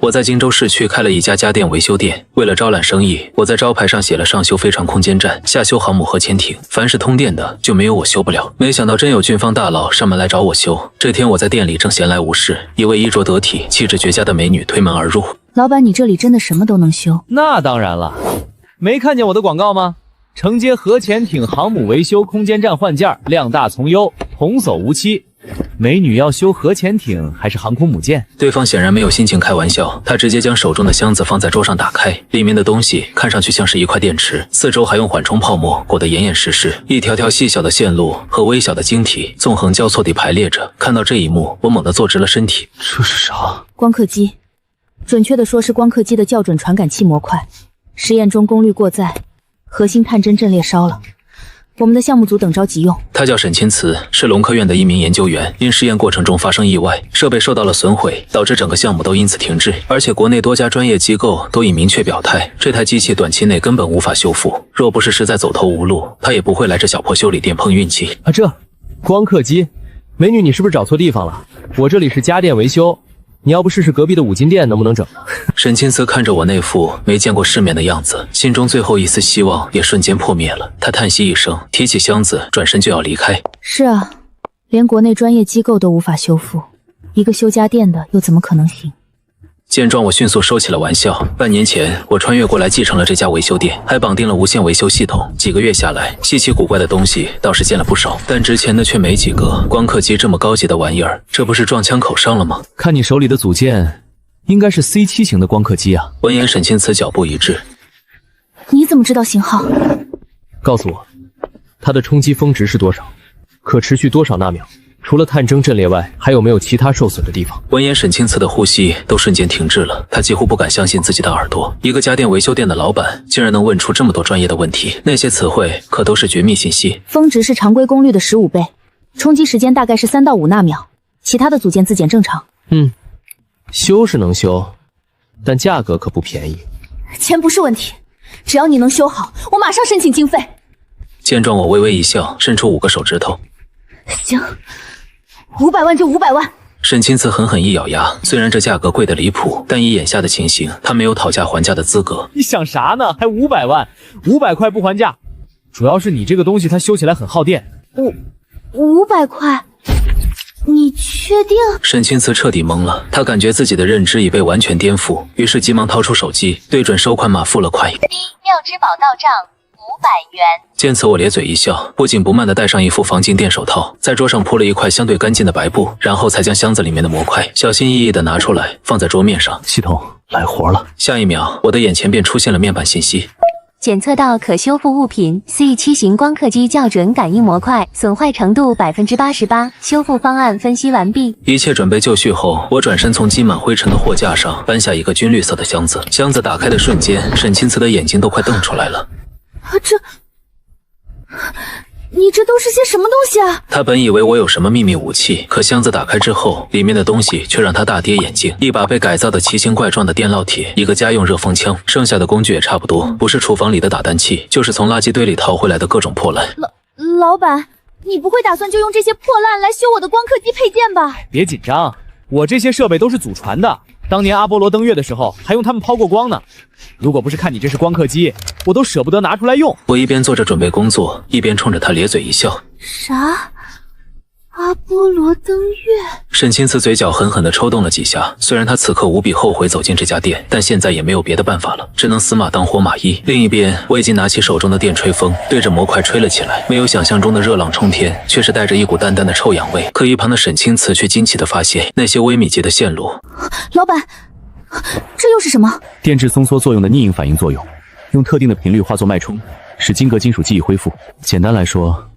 我在荆州市区开了一家家电维修店，为了招揽生意，我在招牌上写了上修飞船空间站，下修航母核潜艇，凡是通电的就没有我修不了。没想到真有军方大佬上门来找我修。这天我在店里正闲来无事，一位衣着得体、气质绝佳的美女推门而入。老板，你这里真的什么都能修？那当然了，没看见我的广告吗？承接核潜艇、航母维修、空间站换件，量大从优，童叟无欺。美女要修核潜艇还是航空母舰？对方显然没有心情开玩笑，他直接将手中的箱子放在桌上打开，里面的东西看上去像是一块电池，四周还用缓冲泡沫裹得严严实实，一条条细小的线路和微小的晶体纵横交错地排列着。看到这一幕，我猛地坐直了身体。这是啥？光刻机，准确的说是光刻机的校准传感器模块。实验中功率过载，核心探针阵列烧了。我们的项目组等着急用。他叫沈钦慈，是龙科院的一名研究员，因试验过程中发生意外，设备受到了损毁，导致整个项目都因此停滞。而且国内多家专业机构都已明确表态，这台机器短期内根本无法修复。若不是实在走投无路，他也不会来这小破修理店碰运气。这光刻机，美女，你是不是找错地方了？我这里是家电维修。你要不试试隔壁的五金店能不能整？沈钦慈看着我那副没见过世面的样子，心中最后一丝希望也瞬间破灭了。他叹息一声，提起箱子，转身就要离开。是啊，连国内专业机构都无法修复，一个修家电的又怎么可能行？见状，我迅速收起了玩笑。半年前，我穿越过来继承了这家维修店，还绑定了无线维修系统。几个月下来，稀奇古怪的东西倒是见了不少，但值钱的却没几个。光刻机这么高级的玩意儿，这不是撞枪口上了吗？看你手里的组件，应该是 C7 型的光刻机啊。闻言，沈钦慈脚步一致。你怎么知道型号？告诉我，它的冲击峰值是多少？可持续多少纳秒？除了探针阵列外，还有没有其他受损的地方？闻言，沈钦慈的呼吸都瞬间停滞了，他几乎不敢相信自己的耳朵。一个家电维修店的老板竟然能问出这么多专业的问题，那些词汇可都是绝密信息。峰值是常规功率的15倍，冲击时间大概是3到5纳秒，其他的组件自检正常。修是能修，但价格可不便宜。钱不是问题，只要你能修好，我马上申请经费。见状，我微微一笑，伸出5个手指头。行，500万就500万。沈钦慈狠狠一咬牙，虽然这价格贵得离谱，但以眼下的情形，他没有讨价还价的资格。你想啥呢？还500万，500块不还价。主要是你这个东西它修起来很耗电。500块？你确定？沈钦慈彻底懵了，他感觉自己的认知已被完全颠覆，于是急忙掏出手机，对准收款码付了款。妙之宝到账500元。见此，我咧嘴一笑，不紧不慢地戴上一副防静电手套，在桌上铺了一块相对干净的白布，然后才将箱子里面的模块小心翼翼地拿出来，放在桌面上。系统来活了。下一秒，我的眼前便出现了面板信息。检测到可修复物品 C7 型光刻机校准感应模块损坏程度88%，修复方案分析完毕。一切准备就绪后，我转身从积满灰尘的货架上搬下一个军绿色的箱子。箱子打开的瞬间，沈钦慈的眼睛都快瞪出来了。你这都是些什么东西啊？他本以为我有什么秘密武器，可箱子打开之后，里面的东西却让他大跌眼镜。一把被改造的奇形怪状的电烙铁，一个家用热风枪，剩下的工具也差不多，不是厨房里的打蛋器，就是从垃圾堆里淘回来的各种破烂。老板，你不会打算就用这些破烂来修我的光刻机配件吧？别紧张，我这些设备都是祖传的，当年阿波罗登月的时候还用它们抛过光呢。如果不是看你这是光刻机，我都舍不得拿出来用。我一边做着准备工作，一边冲着他咧嘴一笑。啥？阿波罗登月？沈钦慈嘴角狠狠地抽动了几下，虽然他此刻无比后悔走进这家店，但现在也没有别的办法了，只能死马当活马医。另一边，我已经拿起手中的电吹风，对着模块吹了起来。没有想象中的热浪冲天，却是带着一股淡淡的臭氧味。可一旁的沈钦慈却惊奇地发现，那些微米级的线路。老板，这又是什么？电质松缩作用的逆应反应作用，用特定的频率化作脉冲，使晶格金属记忆恢复。简单来说，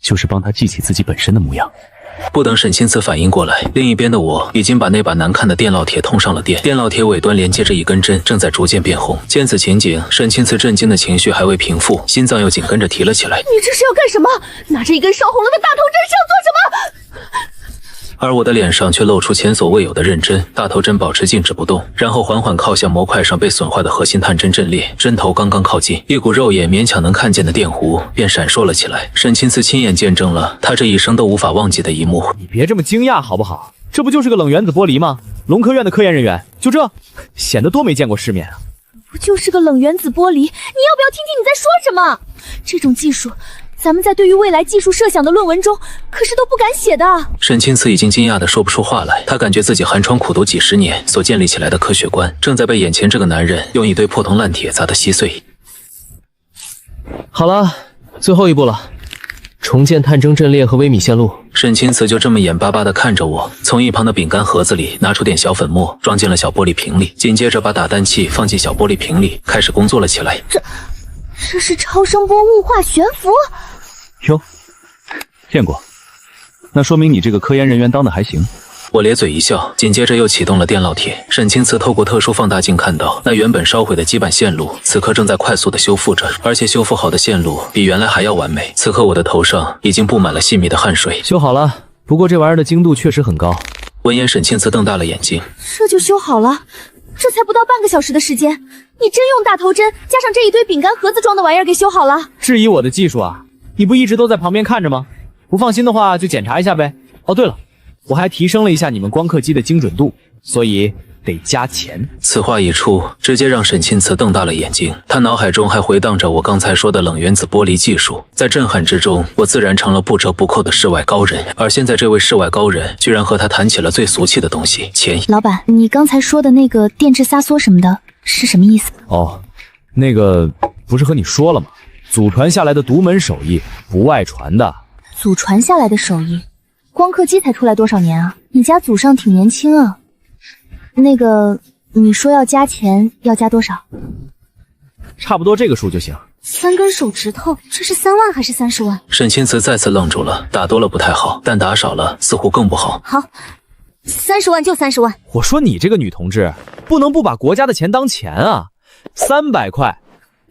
就是帮他记起自己本身的模样。不等沈钦慈反应过来，另一边的我已经把那把难看的电烙铁通上了电，电烙铁尾端连接着一根针，正在逐渐变红。见此情景，沈钦慈震惊的情绪还未平复，心脏又紧跟着提了起来。你这是要干什么？拿着一根烧红了的大头针是要做什么？而我的脸上却露出前所未有的认真，大头针保持静止不动，然后缓缓靠向模块上被损坏的核心探针阵列，针头刚刚靠近，一股肉眼勉强能看见的电弧便闪烁了起来。沈钦慈亲眼见证了他这一生都无法忘记的一幕。你别这么惊讶好不好？这不就是个冷原子玻璃吗？龙科院的科研人员就这，显得多没见过世面啊！不就是个冷原子玻璃？你要不要听听你在说什么？这种技术，咱们在对于未来技术设想的论文中可是都不敢写的。沈清慈已经惊讶的说不出话来，他感觉自己寒窗苦读几十年所建立起来的科学观，正在被眼前这个男人用一堆破铜烂铁砸得稀碎。好了，最后一步了，重建探针阵列和微米线路。沈清慈就这么眼巴巴地看着我，从一旁的饼干盒子里拿出点小粉末，装进了小玻璃瓶里，紧接着把打蛋器放进小玻璃瓶里，开始工作了起来。这是超声波雾化悬浮？哟，见过，那说明你这个科研人员当的还行。我咧嘴一笑，紧接着又启动了电烙铁。沈清慈透过特殊放大镜看到，那原本烧毁的基板线路，此刻正在快速的修复着，而且修复好的线路比原来还要完美。此刻我的头上已经布满了细密的汗水。修好了，不过这玩意儿的精度确实很高。闻言，沈清慈瞪大了眼睛，这就修好了？这才不到半个小时的时间，你真用大头针加上这一堆饼干盒子装的玩意儿给修好了？质疑我的技术啊？你不一直都在旁边看着吗？不放心的话就检查一下呗。哦，对了，我还提升了一下你们光刻机的精准度，所以得加钱。此话一出，直接让沈清慈瞪大了眼睛。他脑海中还回荡着我刚才说的冷原子玻璃技术，在震撼之中，我自然成了不折不扣的世外高人。而现在，这位世外高人居然和他谈起了最俗气的东西——钱。老板，你刚才说的那个电致撒缩什么的，是什么意思？哦，那个不是和你说了吗？祖传下来的独门手艺，不外传的。祖传下来的手艺？光刻机才出来多少年啊？你家祖上挺年轻啊。那个，你说要加钱，要加多少？差不多这个数就行。3根手指头，这是3万还是30万？沈清慈再次愣住了，打多了不太好，但打少了似乎更不好。好，30万就30万。我说你这个女同志，不能不把国家的钱当钱啊！300块。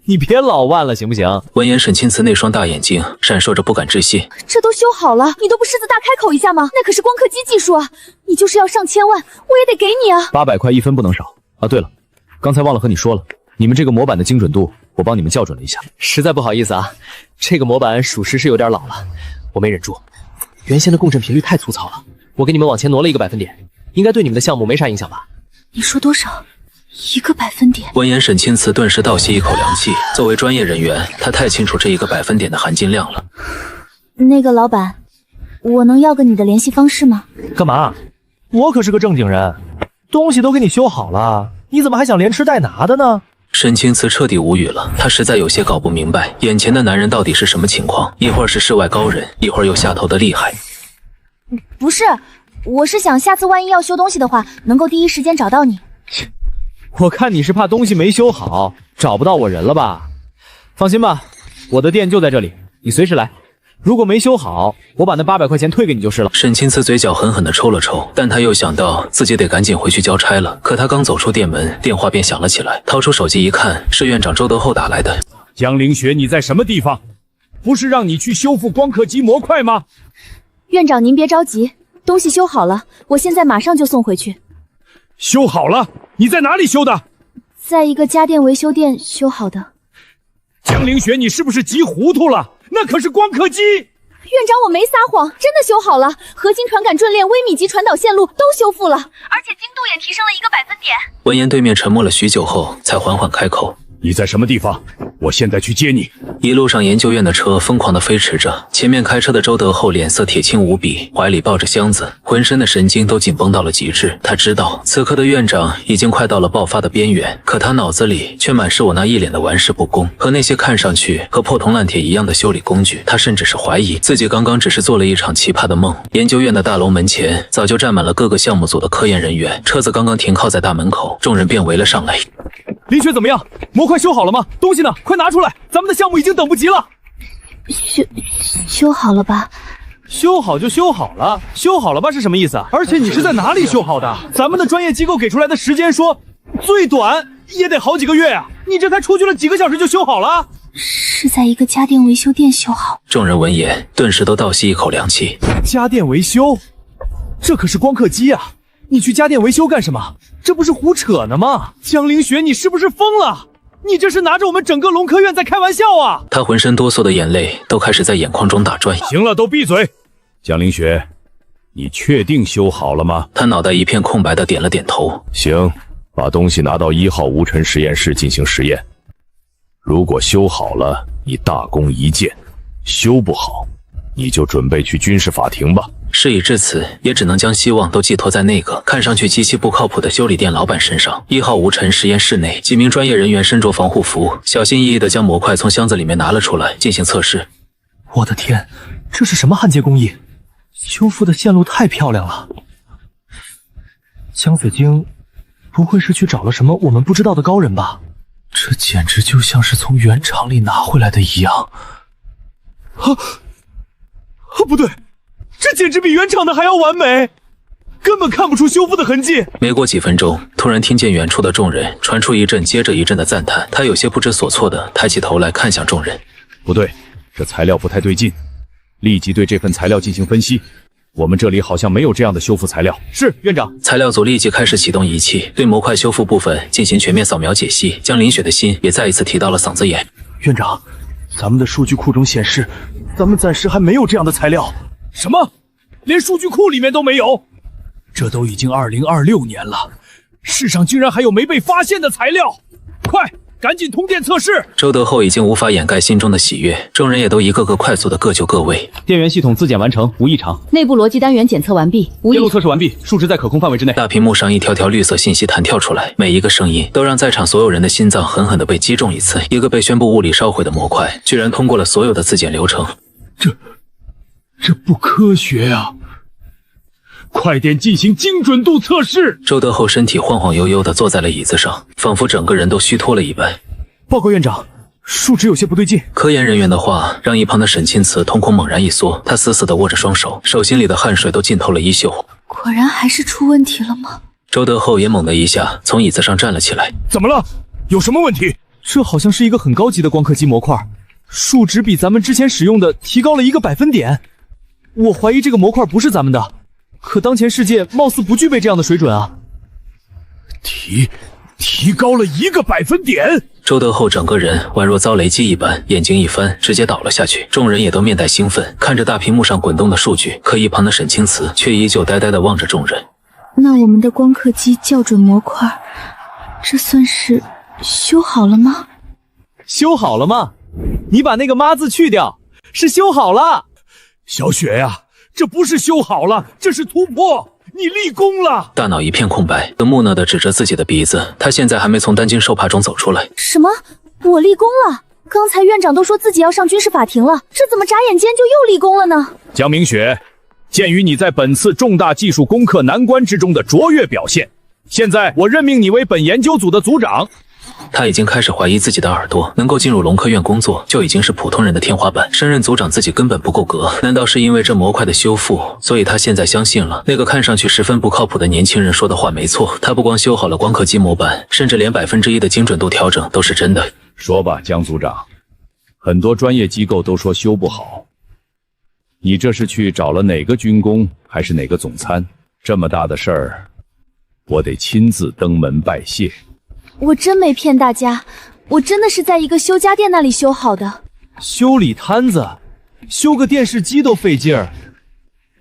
你别老万了行不行？闻言，沈清慈那双大眼睛闪烁着不敢置信。这都修好了，你都不狮子大开口一下吗？那可是光刻机技术啊！你就是要上千万，我也得给你啊！800块1分不能少啊！对了，刚才忘了和你说了，你们这个模板的精准度，我帮你们校准了一下。实在不好意思啊，这个模板属实是有点老了，我没忍住。原先的共振频率太粗糙了，我给你们往前挪了1个百分点，应该对你们的项目没啥影响吧？你说多少？1个百分点。闻言，沈清慈顿时倒吸一口凉气。作为专业人员，他太清楚这1个百分点的含金量了。那个老板，我能要个你的联系方式吗？干嘛？我可是个正经人，东西都给你修好了，你怎么还想连吃带拿的呢？沈清慈彻底无语了，他实在有些搞不明白，眼前的男人到底是什么情况？一会儿是世外高人，一会儿又下头的厉害。不是，我是想下次万一要修东西的话，能够第一时间找到你。我看你是怕东西没修好，找不到我人了吧？放心吧，我的店就在这里，你随时来。如果没修好，我把那800块钱退给你就是了。沈清慈嘴角狠狠地抽了抽，但他又想到自己得赶紧回去交差了。可他刚走出店门，电话便响了起来。掏出手机一看，是院长周德厚打来的。江凌雪，你在什么地方？不是让你去修复光刻机模块吗？院长您别着急，东西修好了，我现在马上就送回去。修好了？你在哪里修的？在一个家电维修店修好的。江凌雪，你是不是急糊涂了？那可是光刻机。院长，我没撒谎，真的修好了，核心传感阵列、微米级传导线路都修复了，而且精度也提升了1个百分点。闻言，对面沉默了许久后，才缓缓开口。你在什么地方？我现在去接你。一路上，研究院的车疯狂地飞驰着，前面开车的周德厚脸色铁青无比，怀里抱着箱子，浑身的神经都紧绷到了极致。他知道此刻的院长已经快到了爆发的边缘，可他脑子里却满是我那一脸的玩世不恭和那些看上去和破铜烂铁一样的修理工具。他甚至是怀疑自己刚刚只是做了一场奇葩的梦。研究院的大楼门前早就站满了各个项目组的科研人员，车子刚刚停靠在大门口，众人便围了上来。林雪怎么样？模块修好了吗？东西呢？快拿出来！咱们的项目已经等不及了。修好了吧？修好就修好了，修好了吧是什么意思啊？而且你是在哪里修好的？咱们的专业机构给出来的时间说，最短也得好几个月啊！你这才出去了几个小时就修好了？是在一个家电维修店修好。众人闻言，顿时都倒吸一口凉气。家电维修？这可是光刻机啊！你去家电维修干什么？这不是胡扯呢吗？江凌雪，你是不是疯了？你这是拿着我们整个龙科院在开玩笑啊！他浑身哆嗦的眼泪都开始在眼眶中打转。行了，都闭嘴！江凌雪，你确定修好了吗？他脑袋一片空白的点了点头。行，把东西拿到1号无尘实验室进行实验。如果修好了，你大功一件；修不好，你就准备去军事法庭吧。事已至此，也只能将希望都寄托在那个看上去极其不靠谱的修理店老板身上。1号无尘实验室内，几名专业人员身着防护服，小心翼翼地将模块从箱子里面拿了出来，进行测试。我的天，这是什么焊接工艺？修复的线路太漂亮了。江水晶不会是去找了什么我们不知道的高人吧？这简直就像是从原厂里拿回来的一样。不对，这简直比原厂的还要完美，根本看不出修复的痕迹。没过几分钟，突然听见远处的众人传出一阵接着一阵的赞叹，他有些不知所措的抬起头来看向众人。不对，这材料不太对劲，立即对这份材料进行分析。我们这里好像没有这样的修复材料。是，院长。材料组立即开始启动仪器，对模块修复部分进行全面扫描解析。将林雪的心也再一次提到了嗓子眼。院长，咱们的数据库中显示，咱们暂时还没有这样的材料。什么？连数据库里面都没有？这都已经2026年了，世上居然还有没被发现的材料！快，赶紧通电测试！周德厚已经无法掩盖心中的喜悦，众人也都一个个快速的各就各位。电源系统自检完成，无异常。内部逻辑单元检测完毕，无异电路测试完毕，数值在可控范围之内。大屏幕上一条条绿色信息弹跳出来，每一个声音都让在场所有人的心脏狠狠地被击中一次。一个被宣布物理烧毁的模块，居然通过了所有的自检流程。这不科学啊！快点进行精准度测试！周德厚身体晃晃悠悠地坐在了椅子上，仿佛整个人都虚脱了一般。报告院长，数值有些不对劲。科研人员的话让一旁的沈清慈瞳孔猛然一缩，他死死地握着双手，手心里的汗水都浸透了衣袖。果然还是出问题了吗？周德厚也猛地一下从椅子上站了起来。怎么了？有什么问题？这好像是一个很高级的光刻机模块，数值比咱们之前使用的提高了1个百分点。我怀疑这个模块不是咱们的，可当前世界貌似不具备这样的水准啊。提高了1个百分点！周德厚整个人宛若遭雷击一般，眼睛一翻，直接倒了下去。众人也都面带兴奋，看着大屏幕上滚动的数据，可一旁的沈清慈却依旧呆呆地望着众人。那我们的光刻机校准模块，这算是修好了吗？修好了吗？你把那个妈字去掉，是修好了。小雪呀，这不是修好了，这是突破！你立功了！大脑一片空白，木讷地指着自己的鼻子。他现在还没从担惊受怕中走出来。什么？我立功了？刚才院长都说自己要上军事法庭了，这怎么眨眼间就又立功了呢？江明雪，鉴于你在本次重大技术攻克难关之中的卓越表现，现在我任命你为本研究组的组长。他已经开始怀疑自己的耳朵，能够进入龙科院工作就已经是普通人的天花板，升任组长自己根本不够格。难道是因为这模块的修复，所以他现在相信了那个看上去十分不靠谱的年轻人说的话没错，他不光修好了光刻机模板，甚至连1%的精准度调整都是真的。说吧，江组长，很多专业机构都说修不好，你这是去找了哪个军工还是哪个总参？这么大的事儿，我得亲自登门拜谢。我真没骗大家，我真的是在一个修家电那里修好的。修理摊子，修个电视机都费劲儿，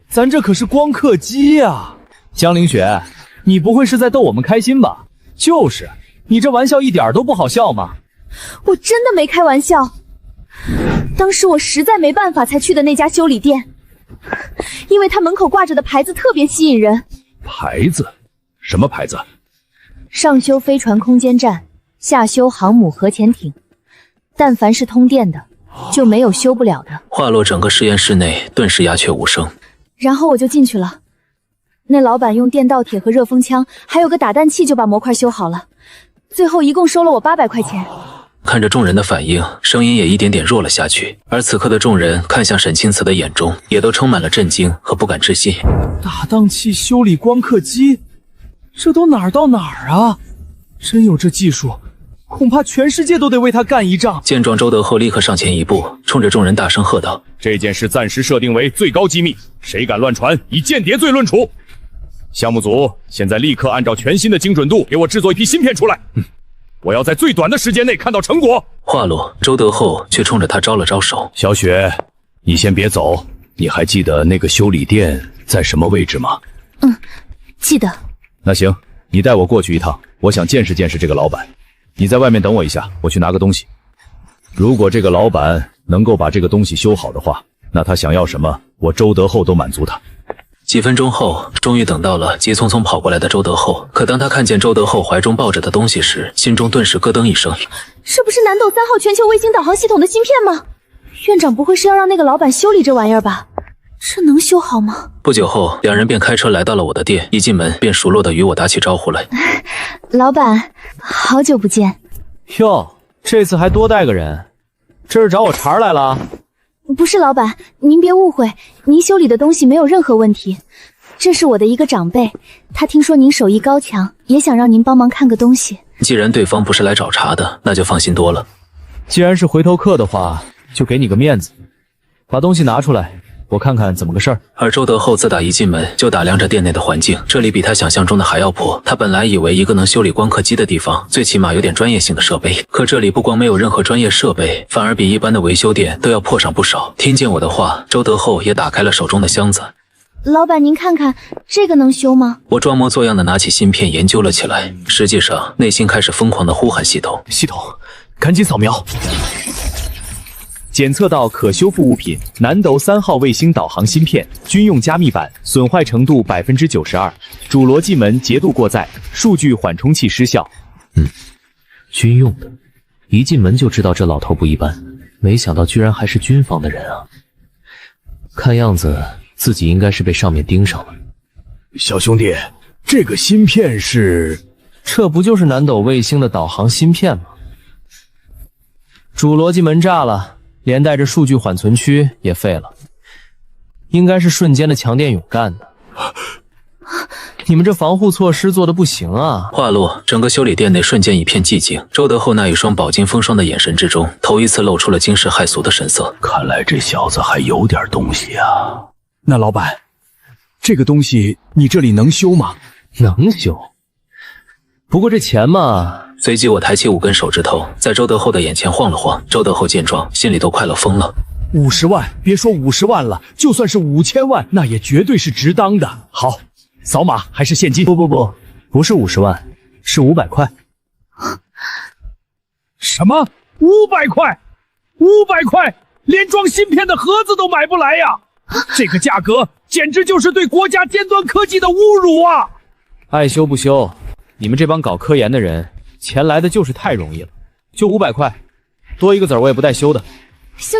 咱这可是光刻机呀！江凌雪，你不会是在逗我们开心吧？就是，你这玩笑一点都不好笑吗？我真的没开玩笑，当时我实在没办法才去的那家修理店，因为它门口挂着的牌子特别吸引人。牌子？什么牌子？上修飞船空间站，下修航母核潜艇，但凡是通电的，就没有修不了的。话落，整个实验室内顿时鸦雀无声。然后我就进去了，那老板用电烙铁和热风枪，还有个打蛋器就把模块修好了，最后一共收了我800块钱。看着众人的反应，声音也一点点弱了下去。而此刻的众人看向沈清慈的眼中，也都充满了震惊和不敢置信。打档器修理光刻机，这都哪儿到哪儿啊？真有这技术，恐怕全世界都得为他干一仗。见状，周德厚立刻上前一步，冲着众人大声喝道：“这件事暂时设定为最高机密，谁敢乱传，以间谍罪论处。项目组现在立刻按照全新的精准度给我制作一批芯片出来，我要在最短的时间内看到成果。”话落，周德厚却冲着他招了招手：“小雪，你先别走，你还记得那个修理店在什么位置吗？记得。那行，你带我过去一趟，我想见识见识这个老板。你在外面等我一下，我去拿个东西。如果这个老板能够把这个东西修好的话，那他想要什么，我周德厚都满足他。几分钟后，终于等到了急匆匆跑过来的周德厚。可当他看见周德厚怀中抱着的东西时，心中顿时咯噔一声。这不是南斗3号全球卫星导航系统的芯片吗？院长不会是要让那个老板修理这玩意儿吧？这能修好吗？不久后，两人便开车来到了我的店，一进门便熟络地与我打起招呼来。老板，好久不见。哟，这次还多带个人，这是找我茬来了？不是老板，您别误会，您修理的东西没有任何问题。这是我的一个长辈，他听说您手艺高强，也想让您帮忙看个东西。既然对方不是来找茬的，那就放心多了。既然是回头客的话，就给你个面子，把东西拿出来，我看看怎么个事儿。而周德厚自打一进门就打量着店内的环境，这里比他想象中的还要破。他本来以为一个能修理光刻机的地方，最起码有点专业性的设备，可这里不光没有任何专业设备，反而比一般的维修店都要破上不少。听见我的话，周德厚也打开了手中的箱子。老板，您看看这个能修吗？我装模作样的拿起芯片研究了起来，实际上内心开始疯狂的呼喊系统。系统，赶紧扫描。检测到可修复物品南斗3号卫星导航芯片，军用加密版，损坏程度92%，主逻辑门节度过载，数据缓冲器失效。军用的，一进门就知道这老头不一般，没想到居然还是军方的人啊！看样子自己应该是被上面盯上了。小兄弟，这个芯片是……这不就是南斗卫星的导航芯片吗？主逻辑门炸了，连带着数据缓存区也废了，应该是瞬间的强电涌干的。你们这防护措施做的不行啊！话落，整个修理店内瞬间一片寂静。周德厚那一双饱经风霜的眼神之中，头一次露出了惊世骇俗的神色。看来这小子还有点东西啊。那老板，这个东西你这里能修吗？能修，不过这钱嘛……随即我抬起5根手指头，在周德厚的眼前晃了晃。周德厚见状，心里都快乐疯了。50万，别说50万了，就算是5000万，那也绝对是值当的。好，扫码还是现金？不是50万，是500块。什么？500块？500块，连装芯片的盒子都买不来呀！这个价格简直就是对国家尖端科技的侮辱啊！爱修不修，你们这帮搞科研的人，钱来的就是太容易了。就500块，多一个子儿我也不带修的。修，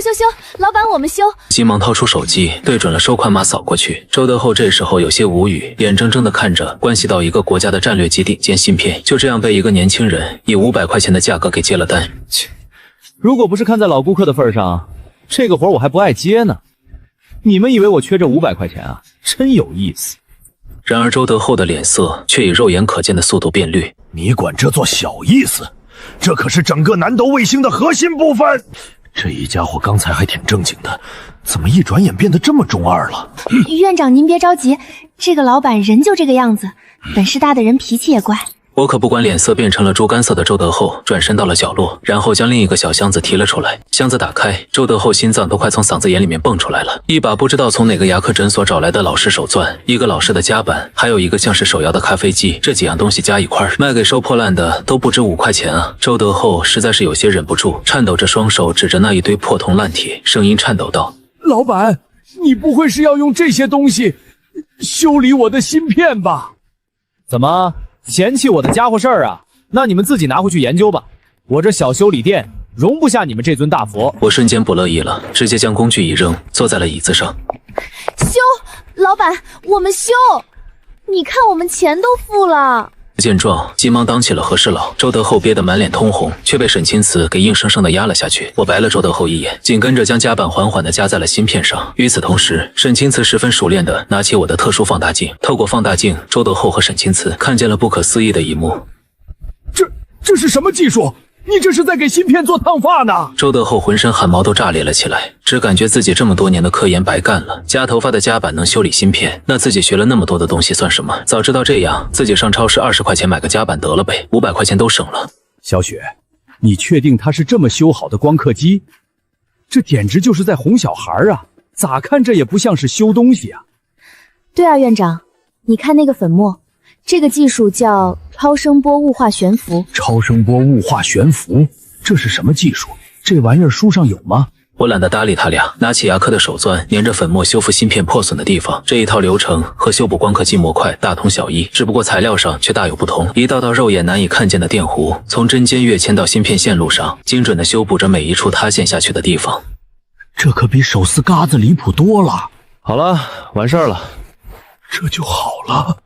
老板我们修。急忙掏出手机，对准了收款码扫过去。周德厚这时候有些无语，眼睁睁地看着关系到一个国家的战略级顶尖芯片，就这样被一个年轻人以500块钱的价格给接了单。切，如果不是看在老顾客的份上，这个活我还不爱接呢。你们以为我缺这500块钱啊？真有意思。然而周德厚的脸色却以肉眼可见的速度变绿。你管这做小意思？这可是整个南斗卫星的核心部分。这一家伙刚才还挺正经的，怎么一转眼变得这么中二了？院长您别着急，这个老板人就这个样子，本事大的人脾气也怪。我可不管脸色变成了猪肝色的周德厚，转身到了角落，然后将另一个小箱子提了出来。箱子打开，周德厚心脏都快从嗓子眼里面蹦出来了。一把不知道从哪个牙科诊所找来的老式手钻，一个老式的夹板，还有一个像是手摇的咖啡机，这几样东西加一块卖给收破烂的都不止5块钱啊！周德厚实在是有些忍不住，颤抖着双手指着那一堆破铜烂铁，声音颤抖道：“老板，你不会是要用这些东西修理我的芯片吧？”怎么？嫌弃我的家伙事儿啊？那你们自己拿回去研究吧。我这小修理店容不下你们这尊大佛。我瞬间不乐意了，直接将工具一扔，坐在了椅子上。修，老板，我们修。你看我们钱都付了。见状，急忙当起了和事佬。周德厚憋得满脸通红，却被沈清慈给硬生生的压了下去。我白了周德厚一眼，紧跟着将夹板缓缓地夹在了芯片上。与此同时，沈清慈十分熟练地拿起我的特殊放大镜，透过放大镜，周德厚和沈清慈看见了不可思议的一幕。这是什么技术？你这是在给芯片做烫发呢？周德厚浑身汗毛都炸裂了起来，只感觉自己这么多年的科研白干了。夹头发的夹板能修理芯片，那自己学了那么多的东西算什么？早知道这样，自己上超市20块钱买个夹板得了呗，500块钱都省了。小雪，你确定它是这么修好的光刻机？这简直就是在哄小孩啊！咋看这也不像是修东西啊。对啊，院长，你看那个粉末，这个技术叫超声波雾化悬浮。超声波雾化悬浮，这是什么技术？这玩意儿书上有吗？我懒得搭理他俩，拿起牙科的手钻，粘着粉末修复芯片破损的地方。这一套流程和修补光刻机模块大同小异，只不过材料上却大有不同。一道道肉眼难以看见的电弧，从针尖跃迁到芯片线路上，精准地修补着每一处塌陷下去的地方。这可比手撕嘎子离谱多了。好了，完事儿了。这就好了。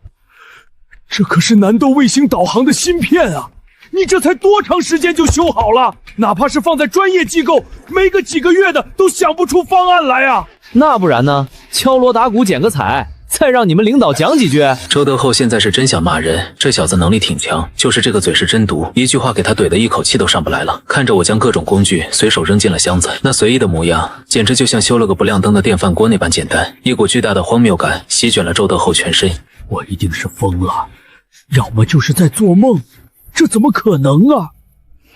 这可是南斗卫星导航的芯片啊！你这才多长时间就修好了？哪怕是放在专业机构，没个几个月的都想不出方案来啊！那不然呢？敲锣打鼓捡个彩，再让你们领导讲几句。周德厚现在是真想骂人，这小子能力挺强，就是这个嘴是真毒，一句话给他怼得一口气都上不来了。看着我将各种工具随手扔进了箱子，那随意的模样，简直就像修了个不亮灯的电饭锅那般简单。一股巨大的荒谬感席卷了周德厚全身。我一定是疯了，要么就是在做梦，这怎么可能啊？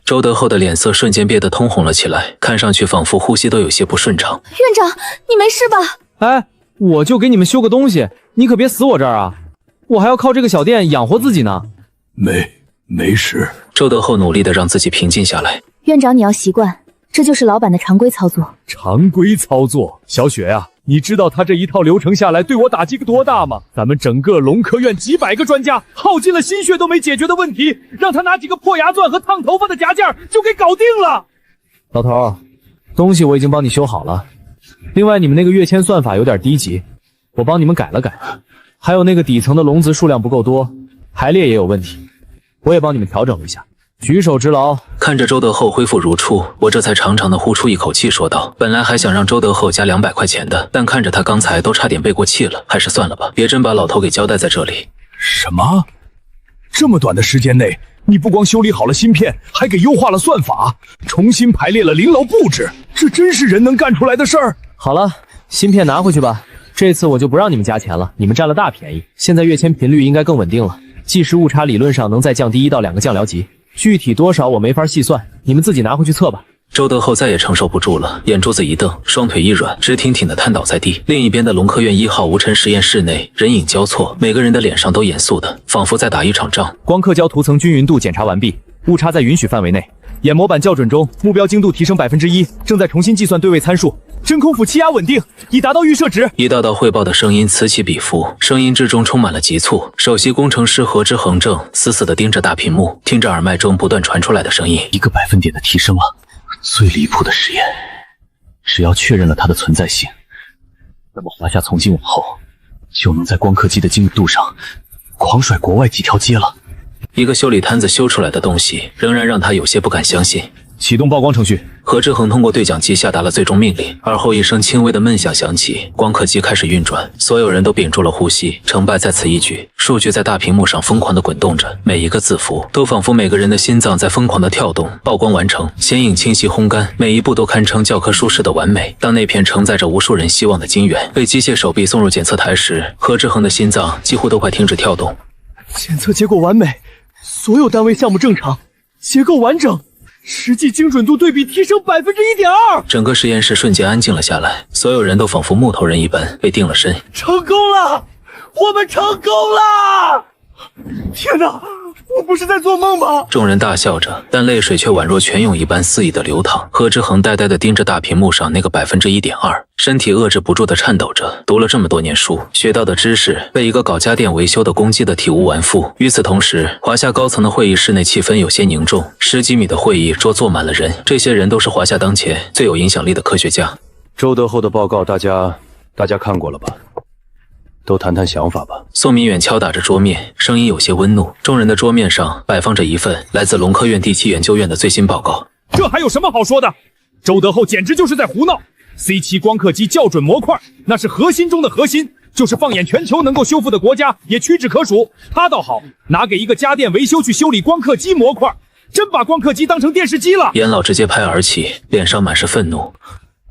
周德厚的脸色瞬间变得通红了起来，看上去仿佛呼吸都有些不顺畅。院长，你没事吧？哎，我就给你们修个东西，你可别死我这儿啊！我还要靠这个小店养活自己呢。没事。周德厚努力地让自己平静下来。院长，你要习惯，这就是老板的常规操作。常规操作，小雪呀，你知道他这一套流程下来对我打击多大吗？咱们整个龙科院几百个专家耗尽了心血都没解决的问题，让他拿几个破牙钻和烫头发的夹件就给搞定了。老头，东西我已经帮你修好了。另外，你们那个跃迁算法有点低级，我帮你们改了改。还有那个底层的龙子数量不够多，排列也有问题，我也帮你们调整了一下。举手之劳。看着周德厚恢复如初，我这才长长的呼出一口气，说道：“本来还想让周德厚加200块钱的，但看着他刚才都差点背过气了，还是算了吧，别真把老头给交代在这里。”什么？这么短的时间内，你不光修理好了芯片，还给优化了算法，重新排列了灵牢布置，这真是人能干出来的事儿。好了，芯片拿回去吧，这次我就不让你们加钱了，你们占了大便宜。现在跃迁频率应该更稳定了，计时误差理论上能再降低1到2个降疗级。具体多少我没法细算，你们自己拿回去测吧。周德厚再也承受不住了，眼珠子一瞪，双腿一软，直挺挺地瘫倒在地。另一边的龙科院1号无尘实验室内，人影交错，每个人的脸上都严肃的，仿佛在打一场仗。光刻胶涂层均匀度检查完毕，误差在允许范围内，眼模板校准中，目标精度提升1%，正在重新计算对位参数。真空府气压稳定，已达到预设值。一道道汇报的声音此起彼伏，声音之中充满了急促。首席工程师何之恒正死死地盯着大屏幕，听着耳麦中不断传出来的声音。1个百分点的提升了，最离谱的实验，只要确认了它的存在性，那么华夏从今往后就能在光刻机的精密度上狂甩国外几条街了。一个修理摊子修出来的东西，仍然让他有些不敢相信。启动曝光程序。何之恒通过对讲机下达了最终命令，而后一声轻微的闷响响起，光刻机开始运转，所有人都屏住了呼吸，成败在此一举。数据在大屏幕上疯狂地滚动着，每一个字符都仿佛每个人的心脏在疯狂地跳动。曝光完成，显影清晰烘干，每一步都堪称教科书式的完美。当那片承载着无数人希望的晶圆被机械手臂送入检测台时，何之恒的心脏几乎都快停止跳动。检测结果完美，所有单位项目正常，结构完整，实际精准度对比提升1.2%。整个实验室瞬间安静了下来，所有人都仿佛木头人一般被定了身。成功了，我们成功了！天哪，我不是在做梦吧？众人大笑着，但泪水却宛若泉涌一般肆意的流淌。何之恒呆呆地盯着大屏幕上那个1.2%，身体遏制不住地颤抖着。读了这么多年书，学到的知识被一个搞家电维修的攻击得体无完肤。与此同时，华夏高层的会议室内气氛有些凝重，10几米的会议桌坐满了人，这些人都是华夏当前最有影响力的科学家。周德厚的报告大家看过了吧？都谈谈想法吧。宋明远敲打着桌面，声音有些温怒。众人的桌面上摆放着一份来自龙科院第7研究院的最新报告。这还有什么好说的？周德厚简直就是在胡闹。C7 光刻机校准模块，那是核心中的核心，就是放眼全球能够修复的国家也屈指可数。他倒好，拿给一个家电维修去修理光刻机模块，真把光刻机当成电视机了。严老直接拍而起，脸上满是愤怒。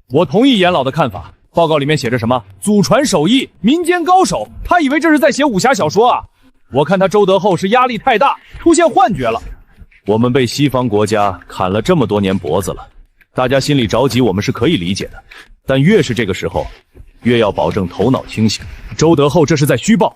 我同意严老的看法。报告里面写着什么祖传手艺，民间高手，他以为这是在写武侠小说啊。我看他周德厚是压力太大，出现幻觉了。我们被西方国家砍了这么多年脖子了，大家心里着急，我们是可以理解的，但越是这个时候，越要保证头脑清醒。周德厚这是在虚报，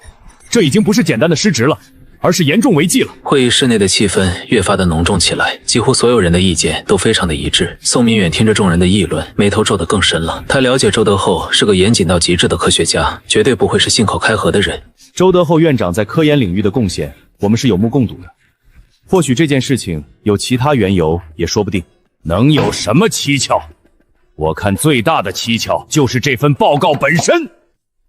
这已经不是简单的失职了，而是严重违纪了。会议室内的气氛越发的浓重起来，几乎所有人的意见都非常的一致。宋明远听着众人的议论，眉头皱得更深了。他了解周德厚是个严谨到极致的科学家，绝对不会是信口开河的人。周德厚院长在科研领域的贡献，我们是有目共睹的。或许这件事情有其他缘由，也说不定。能有什么蹊跷？我看最大的蹊跷就是这份报告本身。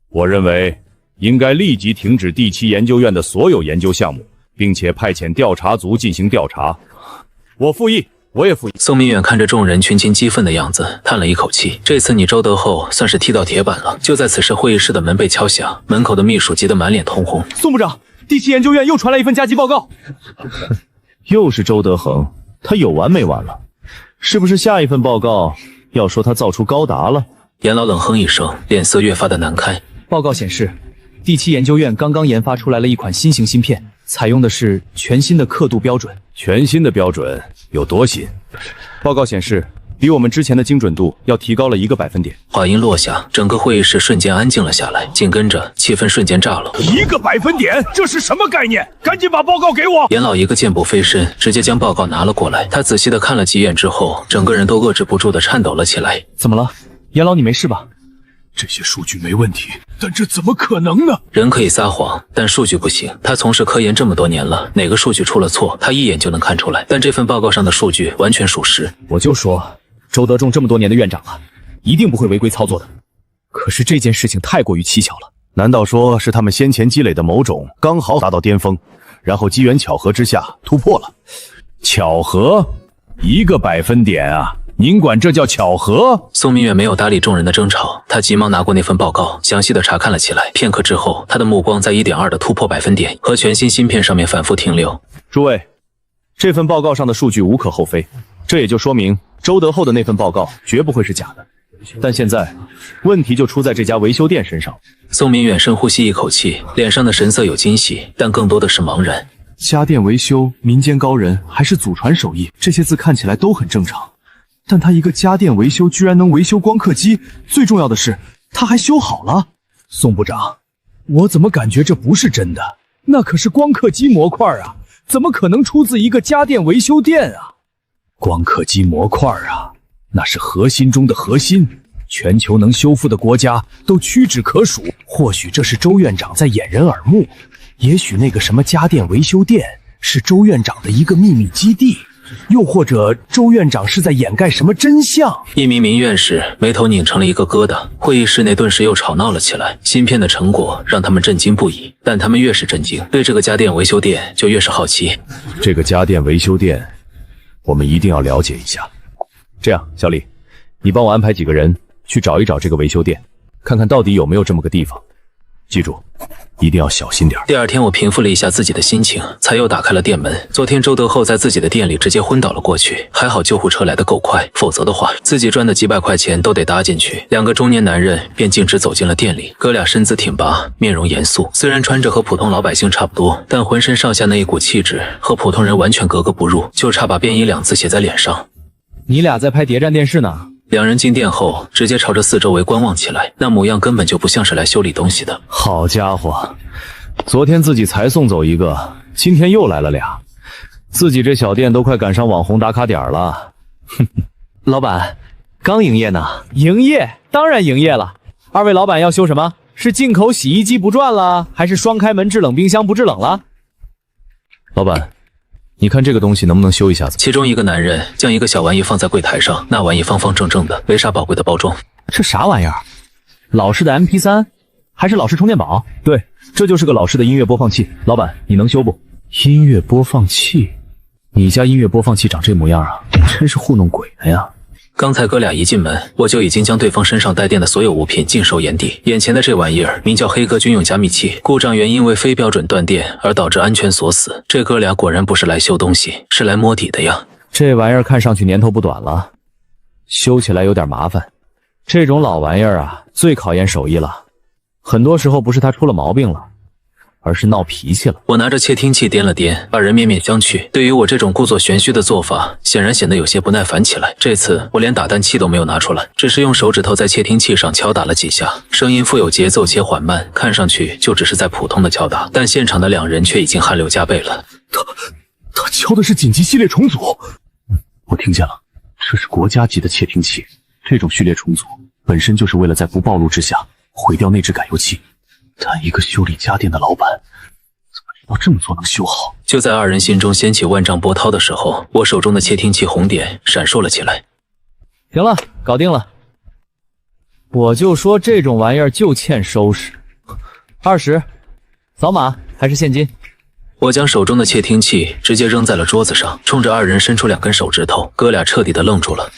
我认为应该立即停止第7研究院的所有研究项目，并且派遣调查组进行调查。我复议，我也复议。宋明远看着众人群情激愤的样子，叹了一口气。这次你周德厚算是踢到铁板了。就在此时，会议室的门被敲响，门口的秘书急得满脸通红。宋部长，第7研究院又传来一份加急报告。又是周德恒，他有完没完了？是不是下一份报告要说他造出高达了？严老冷哼一声，脸色越发的难看。报告显示，第7研究院刚刚研发出来了一款新型芯片，采用的是全新的刻度标准。全新的标准有多新？报告显示，比我们之前的精准度要提高了1个百分点。话音落下，整个会议室瞬间安静了下来，紧跟着气氛瞬间炸了。1个百分点，这是什么概念？赶紧把报告给我！严老一个箭步飞身，直接将报告拿了过来。他仔细的看了几眼之后，整个人都遏制不住的颤抖了起来。怎么了？严老，你没事吧？这些数据没问题，但这怎么可能呢？人可以撒谎，但数据不行。他从事科研这么多年了，哪个数据出了错，他一眼就能看出来。但这份报告上的数据完全属实。我就说，周德重这么多年的院长了，一定不会违规操作的。可是这件事情太过于蹊跷了。难道说是他们先前积累的某种刚好达到巅峰，然后机缘巧合之下突破了？巧合？1个百分点啊！您管这叫巧合？宋明远没有搭理众人的争吵，他急忙拿过那份报告，详细的查看了起来。片刻之后，他的目光在 1.2 的突破百分点和全新芯片上面反复停留。诸位，这份报告上的数据无可厚非，这也就说明周德厚的那份报告绝不会是假的。但现在问题就出在这家维修店身上。宋明远深呼吸一口气，脸上的神色有惊喜，但更多的是茫然。家电维修，民间高人还是祖传手艺，这些字看起来都很正常。但他一个家电维修居然能维修光刻机，最重要的是他还修好了。宋部长，我怎么感觉这不是真的？那可是光刻机模块啊，怎么可能出自一个家电维修店啊？光刻机模块啊，那是核心中的核心，全球能修复的国家都屈指可数。或许这是周院长在掩人耳目，也许那个什么家电维修店是周院长的一个秘密基地。又或者周院长是在掩盖什么真相？一名民院士眉头拧成了一个疙瘩，会议室内顿时又吵闹了起来。芯片的成果让他们震惊不已，但他们越是震惊，对这个家电维修店就越是好奇。这个家电维修店，我们一定要了解一下。这样，小李，你帮我安排几个人去找一找这个维修店，看看到底有没有这么个地方。记住，一定要小心点。第二天，我平复了一下自己的心情，才又打开了店门。昨天周德厚在自己的店里直接昏倒了过去，还好救护车来得够快，否则的话，自己赚的几百块钱都得搭进去。两个中年男人便径直走进了店里，哥俩身姿挺拔，面容严肃，虽然穿着和普通老百姓差不多，但浑身上下那一股气质和普通人完全格格不入，就差把便衣2字写在脸上。你俩在拍谍战电视呢？两人进店后，直接朝着四周围观望起来，那模样根本就不像是来修理东西的。好家伙，昨天自己才送走一个，今天又来了俩，自己这小店都快赶上网红打卡点了。哼，老板，刚营业呢？营业？当然营业了。二位老板要修什么？是进口洗衣机不转了，还是双开门制冷冰箱不制冷了？老板，你看这个东西能不能修一下子？其中一个男人将一个小玩意放在柜台上，那玩意方方正正的，没啥宝贵的包装。这啥玩意儿？老式的 MP3，还是老式充电宝？对，这就是个老式的音乐播放器。老板，你能修不？音乐播放器？你家音乐播放器长这模样啊？真是糊弄鬼呢呀！刚才哥俩一进门，我就已经将对方身上带电的所有物品尽收眼底。眼前的这玩意儿名叫黑哥军用加密器，故障原因为非标准断电而导致安全锁死。这哥俩果然不是来修东西，是来摸底的呀。这玩意儿看上去年头不短了，修起来有点麻烦。这种老玩意儿啊，最考验手艺了。很多时候不是它出了毛病了，而是闹脾气了。我拿着窃听器掂了掂，二人面面相觑。对于我这种故作玄虚的做法，显然显得有些不耐烦起来。这次我连打蛋器都没有拿出来，只是用手指头在窃听器上敲打了几下，声音富有节奏且缓慢，看上去就只是在普通的敲打，但现场的两人却已经汗流浃背了。他敲的是紧急系列重组。我听见了，这是国家级的窃听器。这种序列重组本身就是为了在不暴露之下毁掉内置感油器，但一个修理家电的老板怎么知道这么做能修好？就在二人心中掀起万丈波涛的时候，我手中的窃听器红点闪烁了起来。行了，搞定了。我就说这种玩意儿就欠收拾。20，扫码还是现金？我将手中的窃听器直接扔在了桌子上，冲着二人伸出2根手指头，哥俩彻底的愣住了。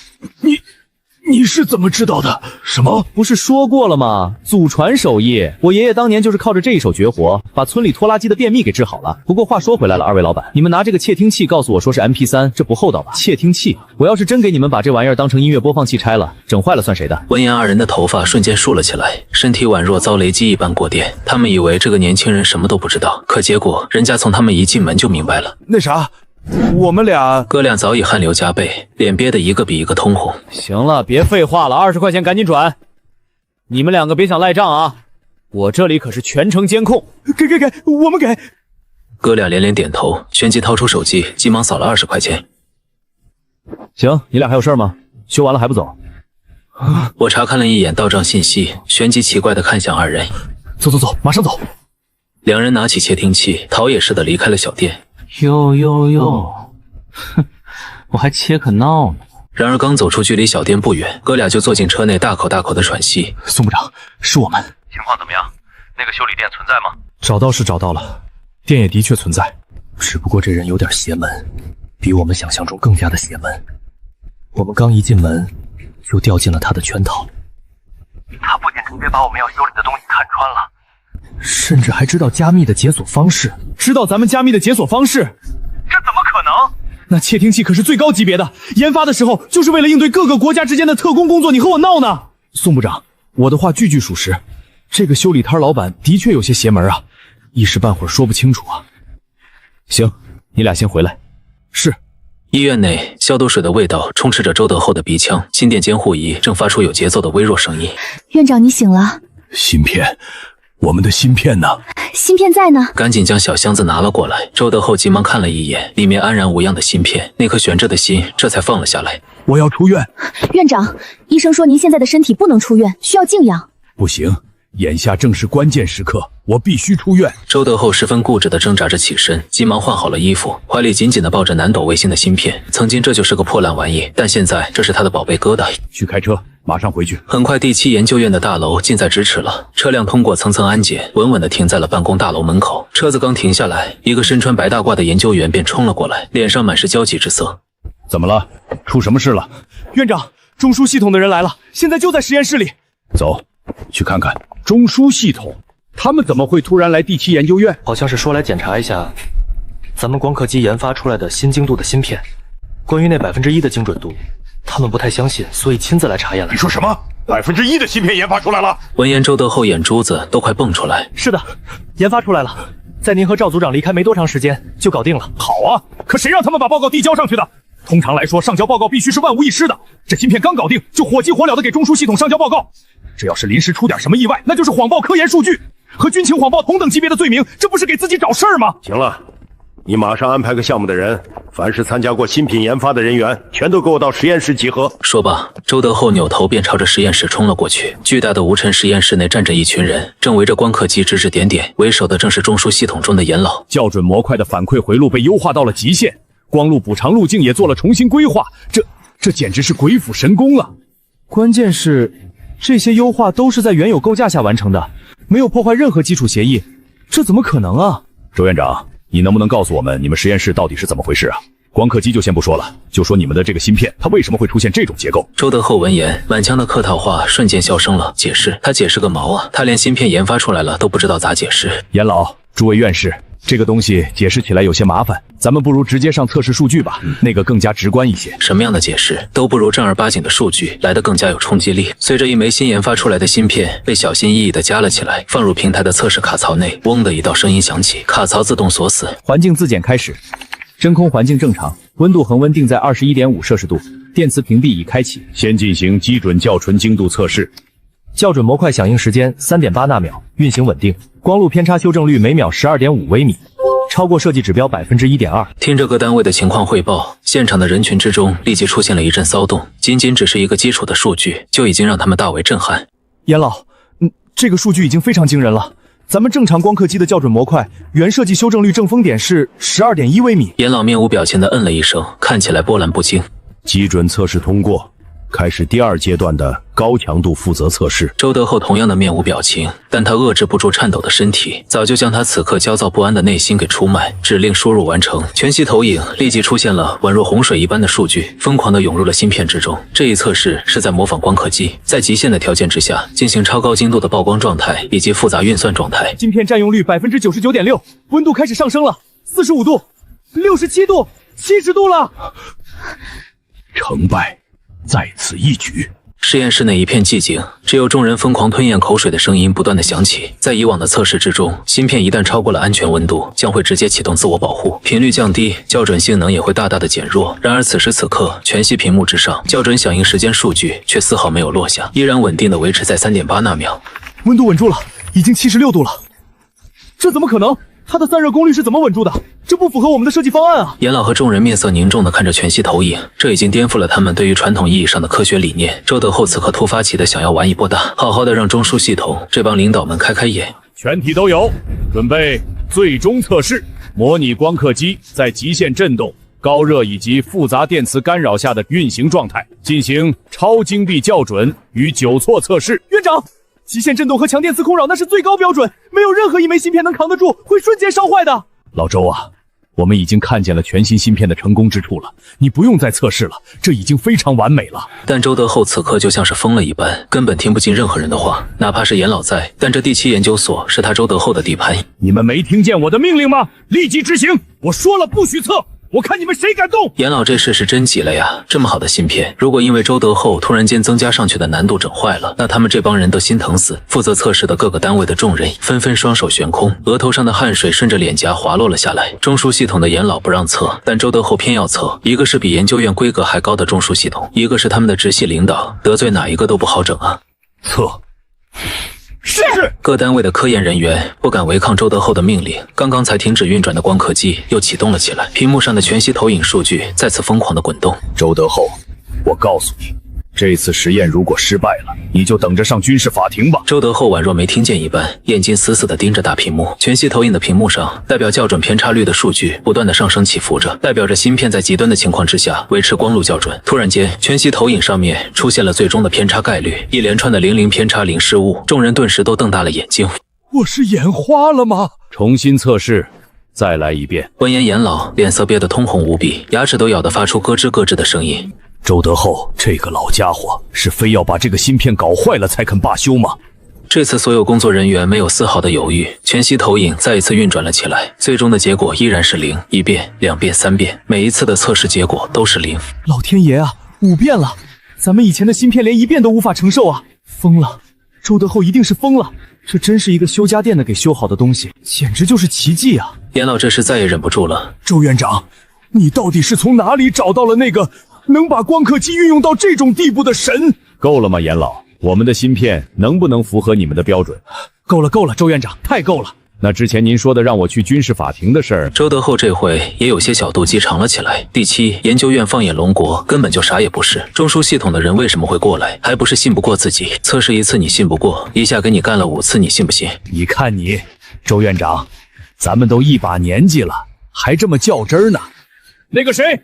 你是怎么知道的？什么？不是说过了吗？祖传手艺，我爷爷当年就是靠着这一手绝活，把村里拖拉机的便秘给治好了。不过话说回来了，二位老板，你们拿这个窃听器告诉我说是 MP3，这不厚道吧？窃听器，我要是真给你们把这玩意儿当成音乐播放器拆了，整坏了算谁的？闻言，二人的头发瞬间竖了起来，身体宛若遭雷击一般过电。他们以为这个年轻人什么都不知道，可结果人家从他们一进门就明白了。那啥，我们俩哥俩早已汗流浃背，脸憋得一个比一个通红。行了，别废话了，20块钱赶紧转。你们两个别想赖账啊！我这里可是全程监控。给，我们给。哥俩连连点头，旋即掏出手机，急忙扫了20块钱。行，你俩还有事吗？修完了还不走？我查看了一眼到账信息，旋即奇怪地看向二人。走，马上走。两人拿起窃听器，逃也似的离开了小店。哟，哼，我还切可闹呢。然而刚走出距离小店不远，哥俩就坐进车内，大口大口的喘息。宋部长，是我们。情况怎么样？那个修理店存在吗？找到是找到了，店也的确存在，只不过这人有点邪门，比我们想象中更加的邪门。我们刚一进门，就掉进了他的圈套。他不仅直接把我们要修理的东西看穿了，甚至还知道加密的解锁方式。知道咱们加密的解锁方式？这怎么可能？那窃听器可是最高级别的，研发的时候就是为了应对各个国家之间的特工工作，你和我闹呢？宋部长，我的话句句属实，这个修理摊老板的确有些邪门啊，一时半会儿说不清楚啊。行，你俩先回来。是。医院内，消毒水的味道充斥着周德厚的鼻腔，心电监护仪正发出有节奏的微弱声音。院长，你醒了。芯片，我们的芯片呢？芯片在呢。赶紧将小箱子拿了过来。周德厚急忙看了一眼，里面安然无恙的芯片，那颗悬着的心这才放了下来。我要出院。院长，医生说您现在的身体不能出院，需要静养。不行，眼下正是关键时刻，我必须出院。周德厚十分固执地挣扎着起身，急忙换好了衣服，怀里紧紧地抱着南斗卫星的芯片。曾经这就是个破烂玩意，但现在这是他的宝贝疙瘩。去开车，马上回去。很快，第7研究院的大楼近在咫尺了。车辆通过层层安检，稳稳地停在了办公大楼门口。车子刚停下来，一个身穿白大褂的研究员便冲了过来，脸上满是焦急之色。怎么了？出什么事了？院长，中枢系统的人来了，现在就在实验室里。走，去看看。中枢系统，他们怎么会突然来第7研究院？好像是说来检查一下咱们光刻机研发出来的新精度的芯片，关于那1%的精准度，他们不太相信，所以亲自来查验了。你说什么？1%的芯片研发出来了？闻言，周德厚眼珠子都快蹦出来。是的，研发出来了，在您和赵组长离开没多长时间就搞定了。好啊，可谁让他们把报告递交上去的？通常来说，上交报告必须是万无一失的。这芯片刚搞定，就火急火燎的给中枢系统上交报告。这要是临时出点什么意外，那就是谎报科研数据，和军情谎报同等级别的罪名，这不是给自己找事儿吗？行了，你马上安排个项目的人，凡是参加过新品研发的人员，全都给我到实验室集合。说罢，周德厚扭头便朝着实验室冲了过去。巨大的无尘实验室内站着一群人，正围着光刻机指指点点，为首的正是中枢系统中的严老。校准模块的反馈回路被优化到了极限，光路补偿路径也做了重新规划，这简直是鬼斧神工了。关键是这些优化都是在原有构架下完成的，没有破坏任何基础协议，这怎么可能啊？周院长，你能不能告诉我们你们实验室到底是怎么回事啊？光刻机就先不说了，就说你们的这个芯片，它为什么会出现这种结构？周德厚闻言，满腔的客套话瞬间消声了。解释？他解释个毛啊！他连芯片研发出来了都不知道咋解释。严老，诸位院士，这个东西解释起来有些麻烦，咱们不如直接上测试数据吧，那个更加直观一些。什么样的解释都不如正儿八经的数据来得更加有冲击力。随着一枚新研发出来的芯片被小心翼翼地夹了起来，放入平台的测试卡槽内，嗡的一道声音响起，卡槽自动锁死，环境自检开始。真空环境正常，温度恒温定在21.5摄氏度，电磁屏蔽已开启。先进行基准校纯精度测试。校准模块响应时间3.8纳秒，运行稳定，光路偏差修正率每秒12.5微米，超过设计指标1.2%。听着各单位的情况汇报，现场的人群之中立即出现了一阵骚动。仅只是一个基础的数据，就已经让他们大为震撼。严老，这个数据已经非常惊人了。咱们正常光刻机的校准模块原设计修正率正风点是12.1微米。严老面无表情地嗯了一声，看起来波澜不惊。基准测试通过，开始第2阶段的高强度负责测试。周德厚同样的面无表情，但他遏制不住颤抖的身体，早就将他此刻焦躁不安的内心给出卖。指令输入完成，全息投影立即出现了宛若洪水一般的数据，疯狂地涌入了芯片之中。这一测试是在模仿光刻机，在极限的条件之下进行超高精度的曝光状态以及复杂运算状态。芯片占用率99.6%，温度开始上升了，45度、67度、70度了。成败在此一举。实验室内一片寂静，只有众人疯狂吞咽口水的声音不断的响起。在以往的测试之中，芯片一旦超过了安全温度，将会直接启动自我保护，频率降低，校准性能也会大大的减弱。然而此时此刻，全息屏幕之上，校准响应时间数据却丝毫没有落下，依然稳定的维持在3.8纳秒。温度稳住了，已经76度了。这怎么可能？它的散热功率是怎么稳住的？这不符合我们的设计方案啊！严老和众人面色凝重地看着全息投影，这已经颠覆了他们对于传统意义上的科学理念。周德厚此刻突发奇的想要玩一波大，好好的让中枢系统这帮领导们开开眼。全体都有，准备最终测试，模拟光刻机在极限震动、高热以及复杂电磁干扰下的运行状态，进行超精密校准与纠错测试。院长，极限震动和强电磁控扰那是最高标准，没有任何一枚芯片能扛得住，会瞬间烧坏的。老周啊，我们已经看见了全新芯片的成功之处了，你不用再测试了，这已经非常完美了。但周德厚此刻就像是疯了一般，根本听不进任何人的话，哪怕是严老在，但这第7研究所是他周德厚的地盘。你们没听见我的命令吗？立即执行！我说了不许测，我看你们谁敢动！严老这事是真急了呀！这么好的芯片，如果因为周德厚突然间增加上去的难度整坏了，那他们这帮人都心疼死。负责测试的各个单位的众人纷纷双手悬空，额头上的汗水顺着脸颊滑落了下来。中枢系统的严老不让测，但周德厚偏要测。一个是比研究院规格还高的中枢系统，一个是他们的直系领导，得罪哪一个都不好整啊！测。是。各单位的科研人员不敢违抗周德厚的命令，刚刚才停止运转的光刻机又启动了起来，屏幕上的全息投影数据再次疯狂的滚动。周德厚，我告诉你，这次实验如果失败了，你就等着上军事法庭吧。周德厚宛若没听见一般，眼睛死死地盯着大屏幕。全息投影的屏幕上，代表校准偏差率的数据不断的上升起伏着，代表着芯片在极端的情况之下维持光路校准。突然间，全息投影上面出现了最终的偏差概率，一连串的00偏差0失误，众人顿时都瞪大了眼睛。我是眼花了吗？重新测试，再来一遍。闻言，严老脸色憋得通红无比，牙齿都咬得发出咯吱咯吱的声音。周德厚这个老家伙是非要把这个芯片搞坏了才肯罢休吗？这次所有工作人员没有丝毫的犹豫，全息投影再一次运转了起来，最终的结果依然是0，一遍、2遍、3遍，每一次的测试结果都是0。老天爷啊，5遍了！咱们以前的芯片连1遍都无法承受啊！疯了，周德厚一定是疯了！这真是一个修家电的给修好的东西，简直就是奇迹啊！严老这时再也忍不住了，周院长，你到底是从哪里找到了那个能把光刻机运用到这种地步的神？够了吗，严老？我们的芯片能不能符合你们的标准？够了，周院长，太够了！那之前您说的让我去军事法庭的事儿，周德厚这回也有些小肚鸡肠了起来。第7研究院放眼龙国，根本就啥也不是。中枢系统的人为什么会过来？还不是信不过自己？测试1次你信不过，一下给你干了5次，你信不信？你看你，周院长，咱们都一把年纪了，还这么较真呢。那个谁，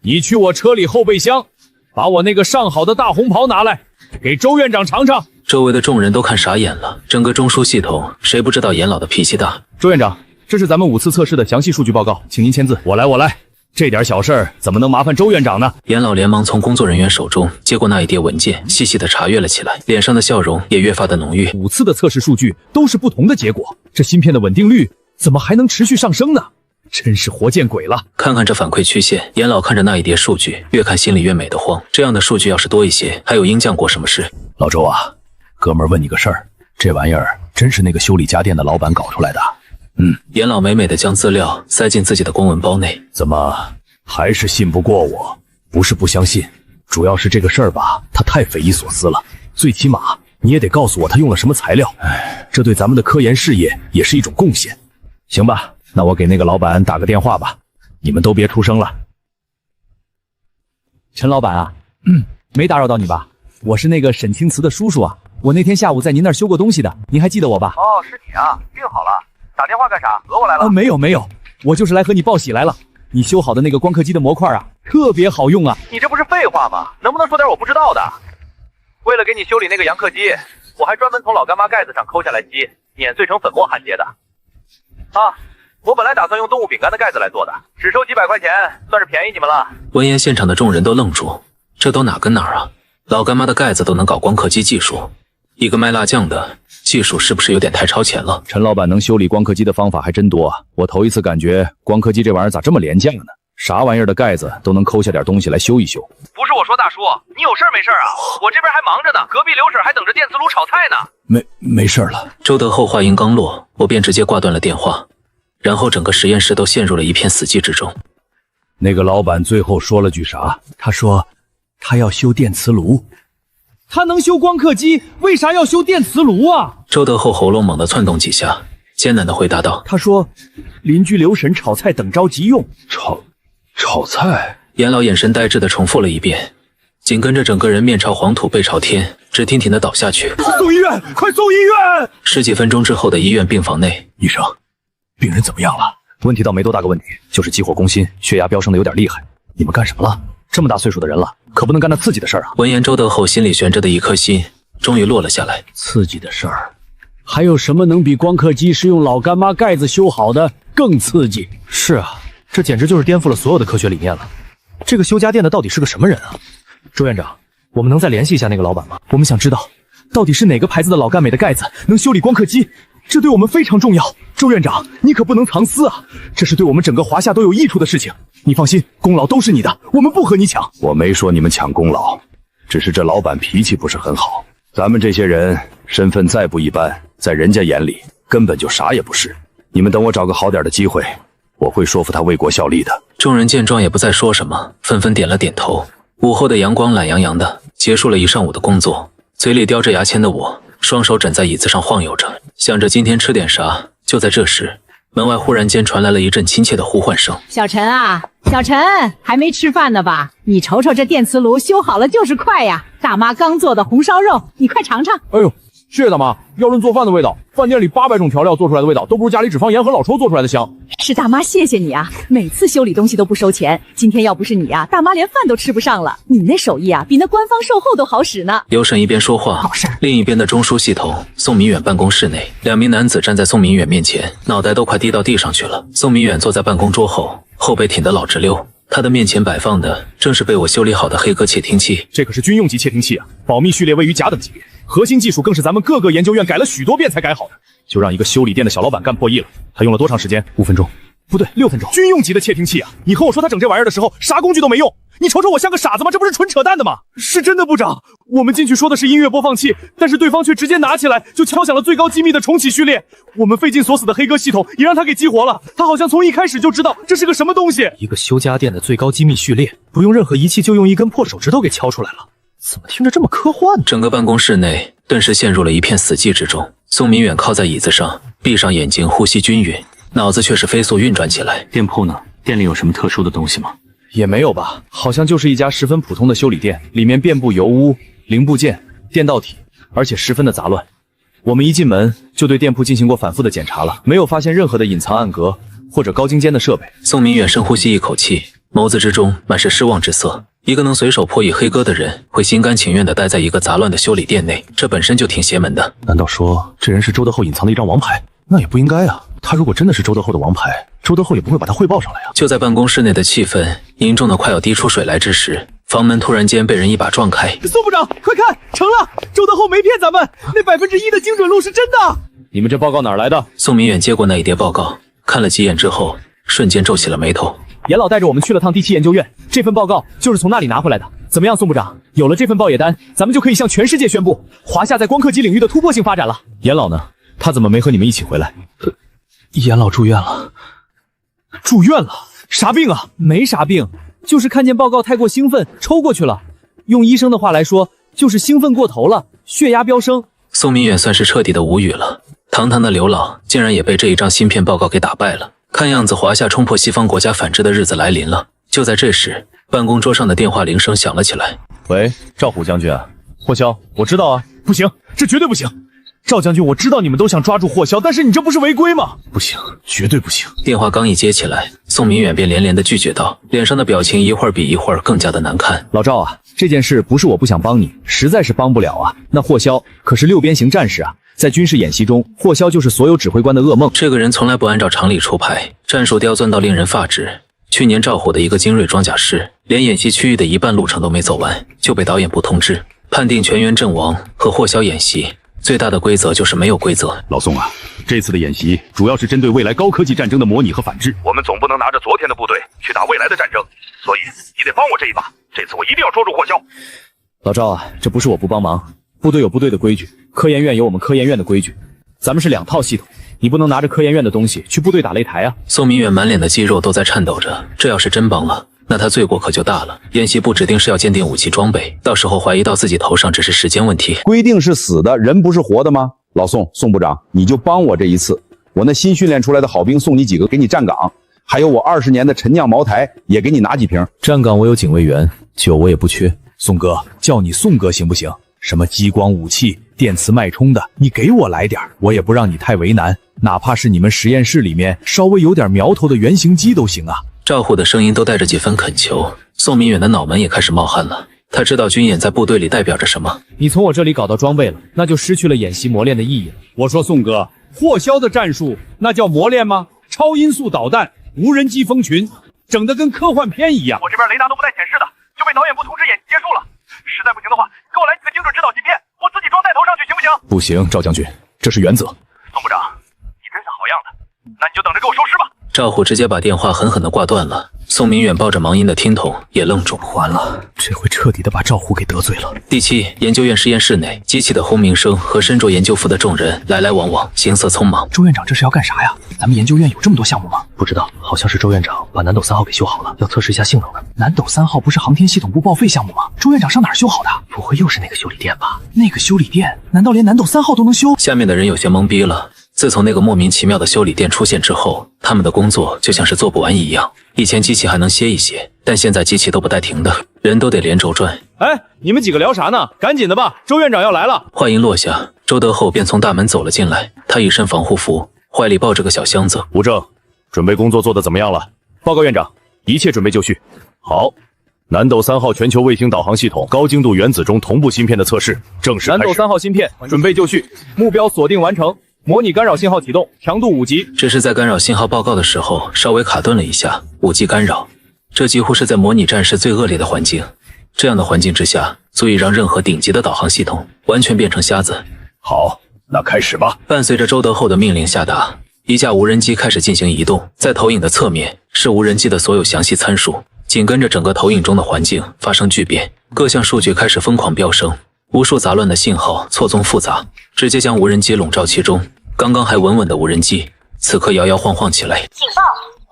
你去我车里后备箱，把我那个上好的大红袍拿来，给周院长尝尝。周围的众人都看傻眼了，整个中枢系统谁不知道严老的脾气大？周院长，这是咱们5次测试的详细数据报告，请您签字。我来，这点小事儿怎么能麻烦周院长呢？严老连忙从工作人员手中接过那一叠文件，细细的查阅了起来，脸上的笑容也越发的浓郁。 5次的测试数据都是不同的结果，这芯片的稳定率怎么还能持续上升呢？真是活见鬼了！看看这反馈曲线，严老看着那一叠数据，越看心里越美得慌。这样的数据要是多一些，还有鹰将过什么事？老周啊，哥们儿问你个事儿，这玩意儿真是那个修理家电的老板搞出来的？严老美美的将资料塞进自己的公文包内。怎么还是信不过我？不是不相信，主要是这个事儿吧，他太匪夷所思了。最起码你也得告诉我他用了什么材料，这对咱们的科研事业也是一种贡献。行吧，那我给那个老板打个电话吧，你们都别出声了。陈老板啊，没打扰到你吧？我是那个沈清慈的叔叔啊，我那天下午在您那儿修过东西的，您还记得我吧？哦，是你啊，病好了，打电话干啥？讹我来了？没有，我就是来和你报喜来了。你修好的那个光刻机的模块啊，特别好用啊！你这不是废话吗？能不能说点我不知道的？为了给你修理那个扬刻机，我还专门从老干妈盖子上抠下来漆，碾碎成粉末焊接的。啊，我本来打算用动物饼干的盖子来做的，只收几百块钱，算是便宜你们了。闻言，现场的众人都愣住，这都哪跟哪儿啊？老干妈的盖子都能搞光刻机技术，一个卖辣酱的技术是不是有点太超前了？陈老板能修理光刻机的方法还真多啊！我头一次感觉光刻机这玩意儿咋这么廉价呢？啥玩意儿的盖子都能抠下点东西来修一修。不是我说，大叔，你有事儿没事儿啊？我这边还忙着呢，隔壁刘婶还等着电磁炉炒菜呢。没事了。周德厚话音刚落，我便直接挂断了电话，然后整个实验室都陷入了一片死寂之中。那个老板最后说了句啥？他说他要修电磁炉。他能修光刻机，为啥要修电磁炉啊？周德厚喉咙猛地窜动几下，艰难地回答道：“他说，邻居刘婶炒菜等着急用。炒菜。”严老眼神呆滞地重复了一遍，紧跟着整个人面朝黄土背朝天，直挺挺地倒下去。送医院，快送医院！十几分钟之后的医院病房内，医生，病人怎么样了？问题倒没多大个问题，就是急火攻心，血压飙升的有点厉害。你们干什么了？这么大岁数的人了，可不能干那刺激的事儿啊！闻言，周德厚心里悬着的一颗心终于落了下来。刺激的事儿，还有什么能比光刻机是用老干妈盖子修好的更刺激？是啊，这简直就是颠覆了所有的科学理念了。这个修家电的到底是个什么人啊？周院长，我们能再联系一下那个老板吗？我们想知道，到底是哪个牌子的老干美的盖子能修理光刻机？这对我们非常重要。周院长，你可不能藏私啊！这是对我们整个华夏都有益处的事情。你放心，功劳都是你的，我们不和你抢。我没说你们抢功劳，只是这老板脾气不是很好。咱们这些人身份再不一般，在人家眼里根本就啥也不是。你们等我找个好点的机会，我会说服他为国效力的。众人见状也不再说什么，纷纷点了点头。午后的阳光懒洋洋的，结束了一上午的工作。嘴里叼着牙签的我，双手枕在椅子上晃悠着，想着今天吃点啥。就在这时，门外忽然间传来了一阵亲切的呼唤声：“小陈啊，小陈，还没吃饭呢吧？你瞅瞅这电磁炉修好了就是快呀！大妈刚做的红烧肉，你快尝尝。”哎呦，谢谢大妈。要论做饭的味道，饭店里800种调料做出来的味道，都不如家里只放盐和老抽做出来的香。是大妈谢谢你啊，每次修理东西都不收钱。今天要不是你啊，大妈连饭都吃不上了。你那手艺啊，比那官方售后都好使呢。刘婶一边说话，另一边的中枢系统宋明远办公室内，两名男子站在宋明远面前，脑袋都快低到地上去了。宋明远坐在办公桌后，后背挺得老直溜。他的面前摆放的正是被我修理好的黑鸽窃听器。这可是军用级窃听器啊，保密序列位于甲等级别，核心技术更是咱们各个研究院改了许多遍才改好的。就让一个修理店的小老板干破译了，他用了多长时间？5分钟，不对，6分钟。军用级的窃听器啊！你和我说他整这玩意儿的时候，啥工具都没用。你瞅瞅我像个傻子吗？这不是纯扯淡的吗？是真的，部长。我们进去说的是音乐播放器，但是对方却直接拿起来就敲响了最高机密的重启序列。我们费劲锁死的黑鸽系统也让他给激活了。他好像从一开始就知道这是个什么东西。一个修家电的最高机密序列，不用任何仪器就用一根破手指头给敲出来了，怎么听着这么科幻呢？整个办公室内顿时陷入了一片死寂之中。宋明远靠在椅子上，闭上眼睛呼吸均匀，脑子却是飞速运转起来。店铺呢？店里有什么特殊的东西吗？也没有吧，好像就是一家十分普通的修理店，里面遍布油污、零部件、电导体，而且十分的杂乱。我们一进门就对店铺进行过反复的检查了，没有发现任何的隐藏暗格或者高精尖的设备。宋明远深呼吸一口气，眸子之中满是失望之色。一个能随手破译黑鸽的人，会心甘情愿地待在一个杂乱的修理店内，这本身就挺邪门的。难道说这人是周德厚隐藏的一张王牌？那也不应该啊，他如果真的是周德厚的王牌，周德厚也不会把他汇报上来啊。就在办公室内的气氛凝重的快要滴出水来之时，房门突然间被人一把撞开。宋部长，快看，成了！周德厚没骗咱们，那1%的精准度是真的。你们这报告哪儿来的？宋明远接过那一叠报告，看了几眼之后，瞬间皱起了眉头。严老带着我们去了趟第7研究院，这份报告就是从那里拿回来的。怎么样，宋部长？有了这份报业单，咱们就可以向全世界宣布华夏在光刻机领域的突破性发展了。严老呢？他怎么没和你们一起回来？严老住院了。住院了？啥病啊？没啥病，就是看见报告太过兴奋，抽过去了。用医生的话来说，就是兴奋过头了，血压飙升。宋明远算是彻底的无语了，堂堂的刘老竟然也被这一张芯片报告给打败了。看样子华夏冲破西方国家反制的日子来临了。就在这时，办公桌上的电话铃声响了起来。喂，赵虎将军啊，霍霄，我知道啊，不行，这绝对不行。赵将军，我知道你们都想抓住霍霄，但是你这不是违规吗？不行，绝对不行。电话刚一接起来，宋明远便连连的拒绝道，脸上的表情一会儿比一会儿更加的难看。老赵啊，这件事不是我不想帮你，实在是帮不了啊。那霍霄可是6边形战士啊，在军事演习中，霍霄就是所有指挥官的噩梦。这个人从来不按照常理出牌，战术刁钻到令人发指。去年赵虎的一个精锐装甲师，连演习区域的一半路程都没走完，就被导演部通知判定全员阵亡。和霍霄演习最大的规则就是没有规则。老宋啊，这次的演习主要是针对未来高科技战争的模拟和反制。我们总不能拿着昨天的部队去打未来的战争，所以你得帮我这一把。这次我一定要捉住霍霄。老赵啊，这不是我不帮忙，部队有部队的规矩，科研院有我们科研院的规矩，咱们是2套系统，你不能拿着科研院的东西去部队打擂台啊。宋明远满脸的肌肉都在颤抖着，这要是真帮了，那他罪过可就大了。演习部指定是要鉴定武器装备，到时候怀疑到自己头上只是时间问题。规定是死的，人不是活的吗？老宋，宋部长，你就帮我这一次，我那新训练出来的好兵送你几个，给你站岗，还有我20年的陈酿茅台也给你拿几瓶。站岗我有警卫员，酒我也不缺。宋哥，叫你宋哥行不行？什么激光武器、电磁脉冲的，你给我来点，我也不让你太为难，哪怕是你们实验室里面稍微有点苗头的原型机都行啊。赵虎的声音都带着几分恳求，宋明远的脑门也开始冒汗了。他知道军演在部队里代表着什么。你从我这里搞到装备了，那就失去了演习磨练的意义了。我说宋哥，霍霄的战术那叫磨练吗？超音速导弹、无人机蜂群，整得跟科幻片一样。我这边雷达都不带显示的，就被导演部通知演习结束了。实在不行的话，给我来几个精准指导芯片，我自己装带头上去行不行？不行，赵将军，这是原则。宋部长，你真是好样的，那你就等着给我收尸吧。赵虎直接把电话狠狠地挂断了。宋明远抱着盲音的听筒也愣住，完了，这回彻底的把赵虎给得罪了。第7研究院实验室内，机器的轰鸣声和身着研究服的众人来来往往，行色匆忙。周院长这是要干啥呀？咱们研究院有这么多项目吗？不知道，好像是周院长把南斗3号给修好了，要测试一下性能的。南斗3号不是航天系统部报废项目吗？周院长上哪儿修好的？不会又是那个修理店吧？那个修理店难道连南斗3号都能修？下面的人有些懵逼了。自从那个莫名其妙的修理店出现之后，他们的工作就像是做不完一样。以前机器还能歇一歇，但现在机器都不带停的，人都得连轴转。哎，你们几个聊啥呢？赶紧的吧，周院长要来了。话音落下，周德厚便从大门走了进来，他一身防护服，怀里抱着个小箱子。吴正，准备工作做得怎么样了？报告院长，一切准备就绪。好，南斗3号全球卫星导航系统高精度原子钟同步芯片的测试正式开始。南斗3号芯片准备就绪，目标锁定完成。模拟干扰信号启动，强度5级。只是在干扰信号报告的时候稍微卡顿了一下，5级干扰，这几乎是在模拟战时最恶劣的环境。这样的环境之下，足以让任何顶级的导航系统完全变成瞎子。好，那开始吧。伴随着周德厚的命令下达，一架无人机开始进行移动，在投影的侧面是无人机的所有详细参数，紧跟着整个投影中的环境发生巨变，各项数据开始疯狂飙升，无数杂乱的信号错综复杂，直接将无人机笼罩其中。刚刚还稳稳的无人机，此刻摇摇晃晃起来。警报！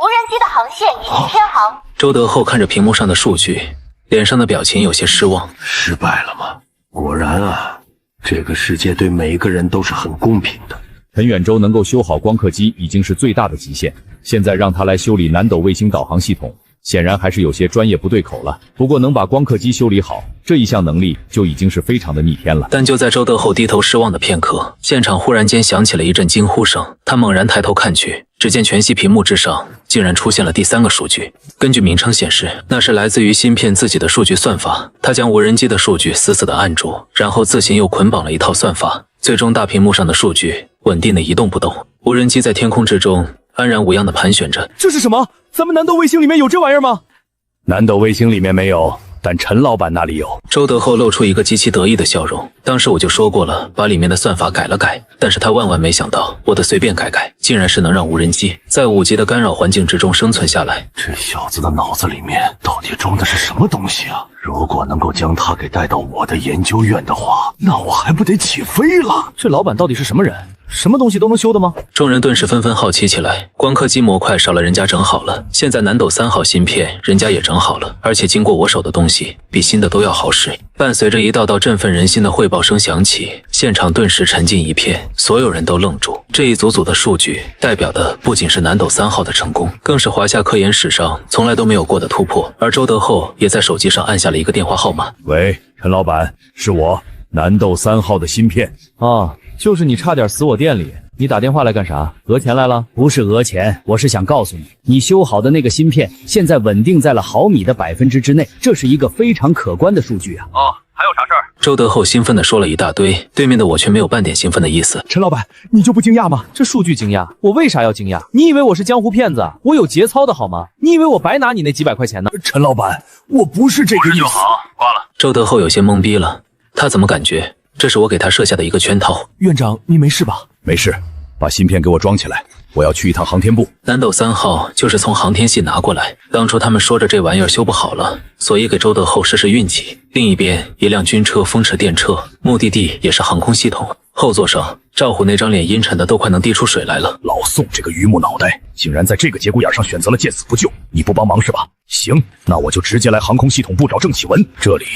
无人机的航线已经偏航。周德厚看着屏幕上的数据，脸上的表情有些失望。失败了吗？果然啊，这个世界对每一个人都是很公平的。陈远洲能够修好光刻机已经是最大的极限，现在让他来修理南斗卫星导航系统，显然还是有些专业不对口了。不过能把光刻机修理好，这一项能力就已经是非常的逆天了。但就在周德厚低头失望的片刻，现场忽然间响起了一阵惊呼声。他猛然抬头看去，只见全息屏幕之上竟然出现了第3个数据。根据名称显示，那是来自于芯片自己的数据算法。他将无人机的数据死死地按住，然后自行又捆绑了一套算法，最终大屏幕上的数据稳定的一动不动。无人机在天空之中安然无恙地盘旋着。这是什么？咱们南斗卫星里面有这玩意儿吗？南斗卫星里面没有，但陈老板那里有。周德厚露出一个极其得意的笑容。当时我就说过了，把里面的算法改了改，但是他万万没想到，我的随便改改，竟然是能让无人机在5级的干扰环境之中生存下来。这小子的脑子里面到底装的是什么东西啊？如果能够将他给带到我的研究院的话，那我还不得起飞了？这老板到底是什么人？什么东西都能修的吗？众人顿时纷纷好奇起来。光刻机模块少了人家整好了，现在南斗3号芯片人家也整好了，而且经过我手的东西比新的都要好使。伴随着一道道振奋人心的汇报声响起，现场顿时沉浸一片，所有人都愣住。这一组组的数据代表的不仅是南斗3号的成功，更是华夏科研史上从来都没有过的突破。而周德厚也在手机上按下了一个电话号码。喂，陈老板，是我，南斗3号的芯片。就是你差点死我店里，你打电话来干啥？讹钱来了？不是讹钱，我是想告诉你，你修好的那个芯片现在稳定在了毫米的%之内，这是一个非常可观的数据啊。还有啥事儿？周德厚兴奋地说了一大堆，对面的我却没有半点兴奋的意思。陈老板，你就不惊讶吗？这数据惊讶？我为啥要惊讶？你以为我是江湖骗子？我有节操的好吗？你以为我白拿你那几百块钱呢？陈老板，我不是这个意思。好，挂了。周德厚有些懵逼了，他怎么感觉这是我给他设下的一个圈套？院长，你没事吧？没事，把芯片给我装起来，我要去一趟航天部。南斗3号就是从航天系拿过来，当初他们说着这玩意儿修不好了，所以给周德厚试试运气。另一边，一辆军车风驰电掣，目的地也是航空系统。后座上，赵虎那张脸阴沉的都快能滴出水来了。老宋这个榆木脑袋，竟然在这个节骨眼上选择了见死不救，你不帮忙是吧？行，那我就直接来航空系统部找郑启文，这里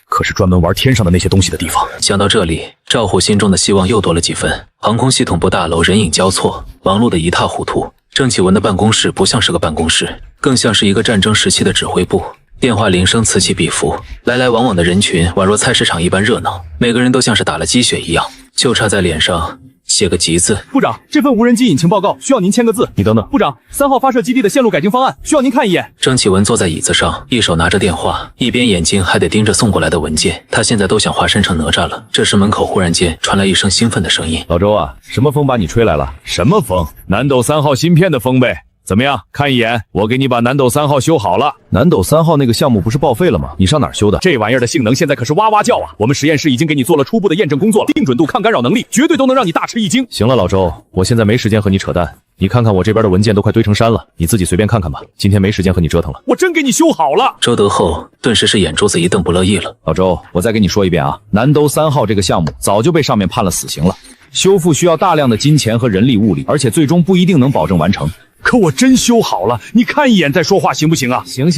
可是专门玩天上的那些东西的地方。想到这里，赵虎心中的希望又多了几分。航空系统部大楼人影交错，忙碌的一塌糊涂。郑启文的办公室不像是个办公室，更像是一个战争时期的指挥部。电话铃声此起彼伏，来来往往的人群宛若菜市场一般热闹，每个人都像是打了鸡血一样，就差在脸上写个急字。部长，这份无人机引擎报告需要您签个字。你等等，部长，3号发射基地的线路改进方案需要您看一眼。郑启文坐在椅子上，一手拿着电话，一边眼睛还得盯着送过来的文件。他现在都想化身成哪吒了。这时门口忽然间传来一声兴奋的声音：“老周啊，什么风把你吹来了？什么风？南斗3号芯片的风呗。怎么样？看一眼，我给你把南斗3号修好了。南斗3号那个项目不是报废了吗？你上哪儿修的？这玩意儿的性能现在可是哇哇叫啊！我们实验室已经给你做了初步的验证工作了，定准度、抗干扰能力，绝对都能让你大吃一惊。行了，老周，我现在没时间和你扯淡。你看看我这边的文件都快堆成山了，你自己随便看看吧。今天没时间和你折腾了。我真给你修好了。周德厚顿时是眼珠子一瞪，不乐意了。老周，我再跟你说一遍啊，南斗3号这个项目早就被上面判了死刑了，修复需要大量的金钱和人力物力，而且最终不一定能保证完成。可我真修好了，你看一眼再说话行不行啊？行，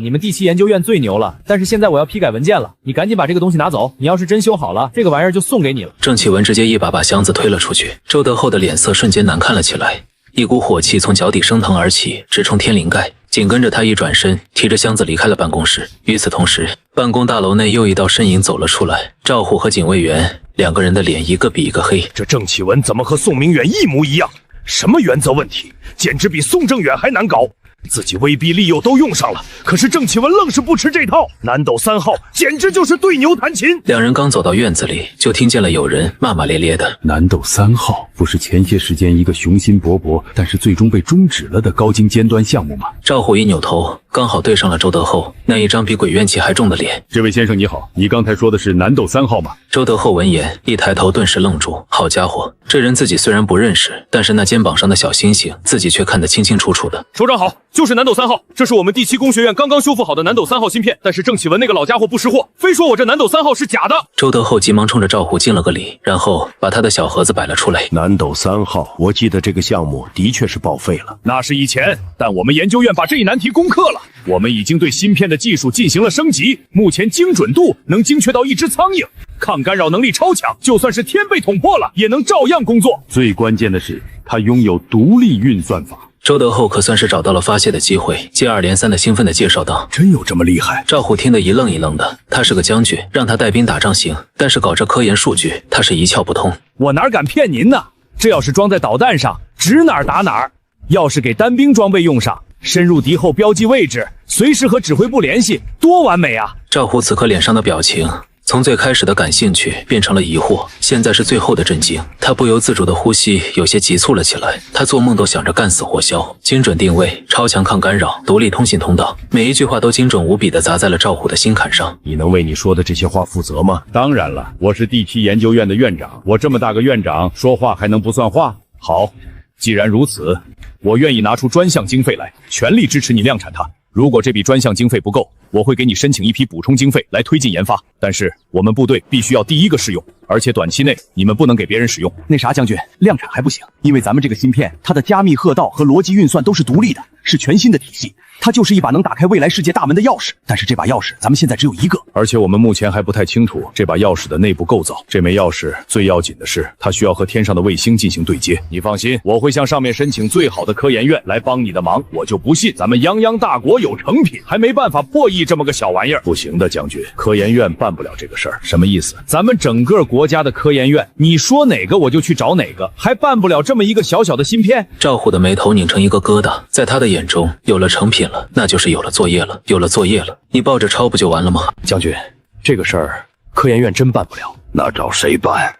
你们第7研究院最牛了，但是现在我要批改文件了，你赶紧把这个东西拿走。你要是真修好了，这个玩意儿就送给你了。郑启文直接一把箱子推了出去，周德厚的脸色瞬间难看了起来，一股火气从脚底升腾而起，直冲天灵盖。紧跟着他一转身，提着箱子离开了办公室。与此同时，办公大楼内又一道身影走了出来，赵虎和警卫员两个人的脸一个比一个黑。这郑启文怎么和宋明远一模一样？什么原则问题，简直比宋正远还难搞。自己威逼利诱都用上了，可是郑启文愣是不吃这套。南斗3号简直就是对牛弹琴。两人刚走到院子里，就听见了有人骂骂咧咧的：“南斗3号不是前些时间一个雄心勃勃，但是最终被终止了的高精尖端项目吗？”赵虎一扭头，刚好对上了周德厚那一张比鬼怨气还重的脸。这位先生你好，你刚才说的是南斗3号吗？周德厚闻言一抬头，顿时愣住。好家伙，这人自己虽然不认识，但是那肩膀上的小星星，自己却看得清清楚楚的。首长好，就是南斗3号，这是我们第7工学院刚刚修复好的南斗3号芯片，但是郑启文那个老家伙不识货，非说我这南斗3号是假的。周德厚急忙冲着赵虎敬了个礼，然后把他的小盒子摆了出来。南斗3号，我记得这个项目的确是报废了，那是以前，但我们研究院把这一难题攻克了，我们已经对芯片的技术进行了升级，目前精准度能精确到一只苍蝇，抗干扰能力超强，就算是天被捅破了，也能照样工作。最关键的是，它拥有独立运算法。周德厚可算是找到了发泄的机会，接二连三的兴奋的介绍道：“真有这么厉害？”赵虎听得一愣一愣的，他是个将军，让他带兵打仗行，但是搞这科研数据，他是一窍不通。我哪敢骗您呢？这要是装在导弹上，指哪儿打哪儿；要是给单兵装备用上，深入敌后标记位置，随时和指挥部联系，多完美啊！赵虎此刻脸上的表情从最开始的感兴趣变成了疑惑，现在是最后的震惊。他不由自主的呼吸有些急促了起来。他做梦都想着干死活肖，精准定位，超强抗干扰，独立通信通道，每一句话都精准无比的砸在了赵虎的心坎上。你能为你说的这些话负责吗？当然了，我是第7研究院的院长，我这么大个院长，说话还能不算话？好，既然如此，我愿意拿出专项经费来，全力支持你量产它。如果这笔专项经费不够，我会给你申请一批补充经费来推进研发。但是我们部队必须要第一个试用，而且短期内你们不能给别人使用。那啥，将军，量产还不行，因为咱们这个芯片，它的加密河道和逻辑运算都是独立的，是全新的体系。它就是一把能打开未来世界大门的钥匙，但是这把钥匙咱们现在只有一个，而且我们目前还不太清楚这把钥匙的内部构造。这枚钥匙最要紧的是，它需要和天上的卫星进行对接。你放心，我会向上面申请最好的科研院来帮你的忙。我就不信咱们泱泱大国有成品，还没办法破译这么个小玩意儿。不行的，将军，科研院办不了这个事儿。什么意思？咱们整个国家的科研院，你说哪个我就去找哪个，还办不了这么一个小小的芯片？赵虎的眉头拧成一个疙瘩，在他的眼中，有了成品了，那就是有了作业了，有了作业了，你抱着抄不就完了吗？将军，这个事儿科研院真办不了，那找谁办？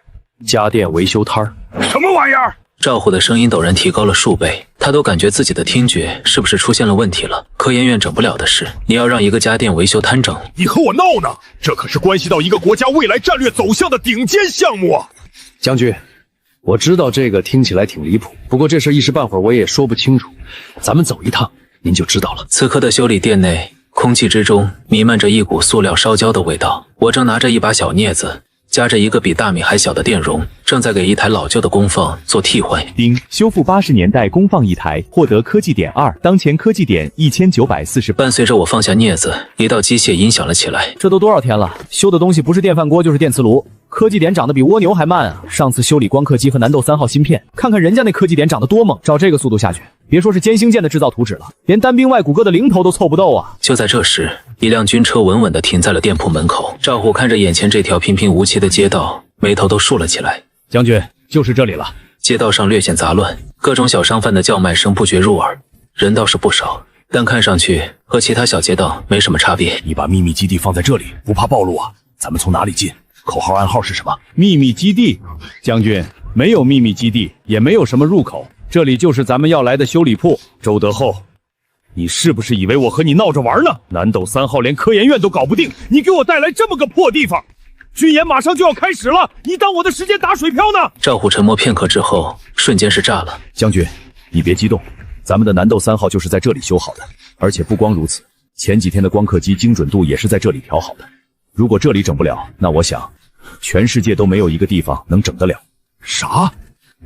家电维修摊儿。什么玩意儿？赵虎的声音陡然提高了数倍，他都感觉自己的听觉是不是出现了问题了？科研院整不了的事，你要让一个家电维修摊整？你和我闹呢？这可是关系到一个国家未来战略走向的顶尖项目啊！将军，我知道这个听起来挺离谱，不过这事一时半会儿我也说不清楚，咱们走一趟您就知道了。此刻的修理店内，空气之中弥漫着一股塑料烧焦的味道。我正拿着一把小镊子，夹着一个比大米还小的电容，正在给一台老旧的功放做替换。丁，修复80年代功放一台，获得科技点2，当前科技点1940。伴随着我放下镊子，一道机械音响了起来。这都多少天了，修的东西不是电饭锅就是电磁炉。科技点长得比蜗牛还慢啊！上次修理光刻机和南斗3号芯片，看看人家那科技点长得多猛，照这个速度下去，别说是歼星舰的制造图纸了，连单兵外骨骼的零头都凑不够啊！就在这时，一辆军车稳稳地停在了店铺门口。赵虎看着眼前这条平平无奇的街道，眉头都竖了起来。将军，就是这里了。街道上略显杂乱，各种小商贩的叫卖声不绝入耳，人倒是不少，但看上去和其他小街道没什么差别。你把秘密基地放在这里，不怕暴露啊？咱们从哪里进？口号暗号是什么？秘密基地？将军，没有秘密基地，也没有什么入口，这里就是咱们要来的修理铺。周德厚，你是不是以为我和你闹着玩呢？南斗3号连科研院都搞不定，你给我带来这么个破地方，军演马上就要开始了，你当我的时间打水漂呢？赵虎沉默片刻之后，瞬间是炸了。将军，你别激动，咱们的南斗3号就是在这里修好的，而且不光如此，前几天的光刻机精准度也是在这里调好的。如果这里整不了，那我想全世界都没有一个地方能整得了。啥？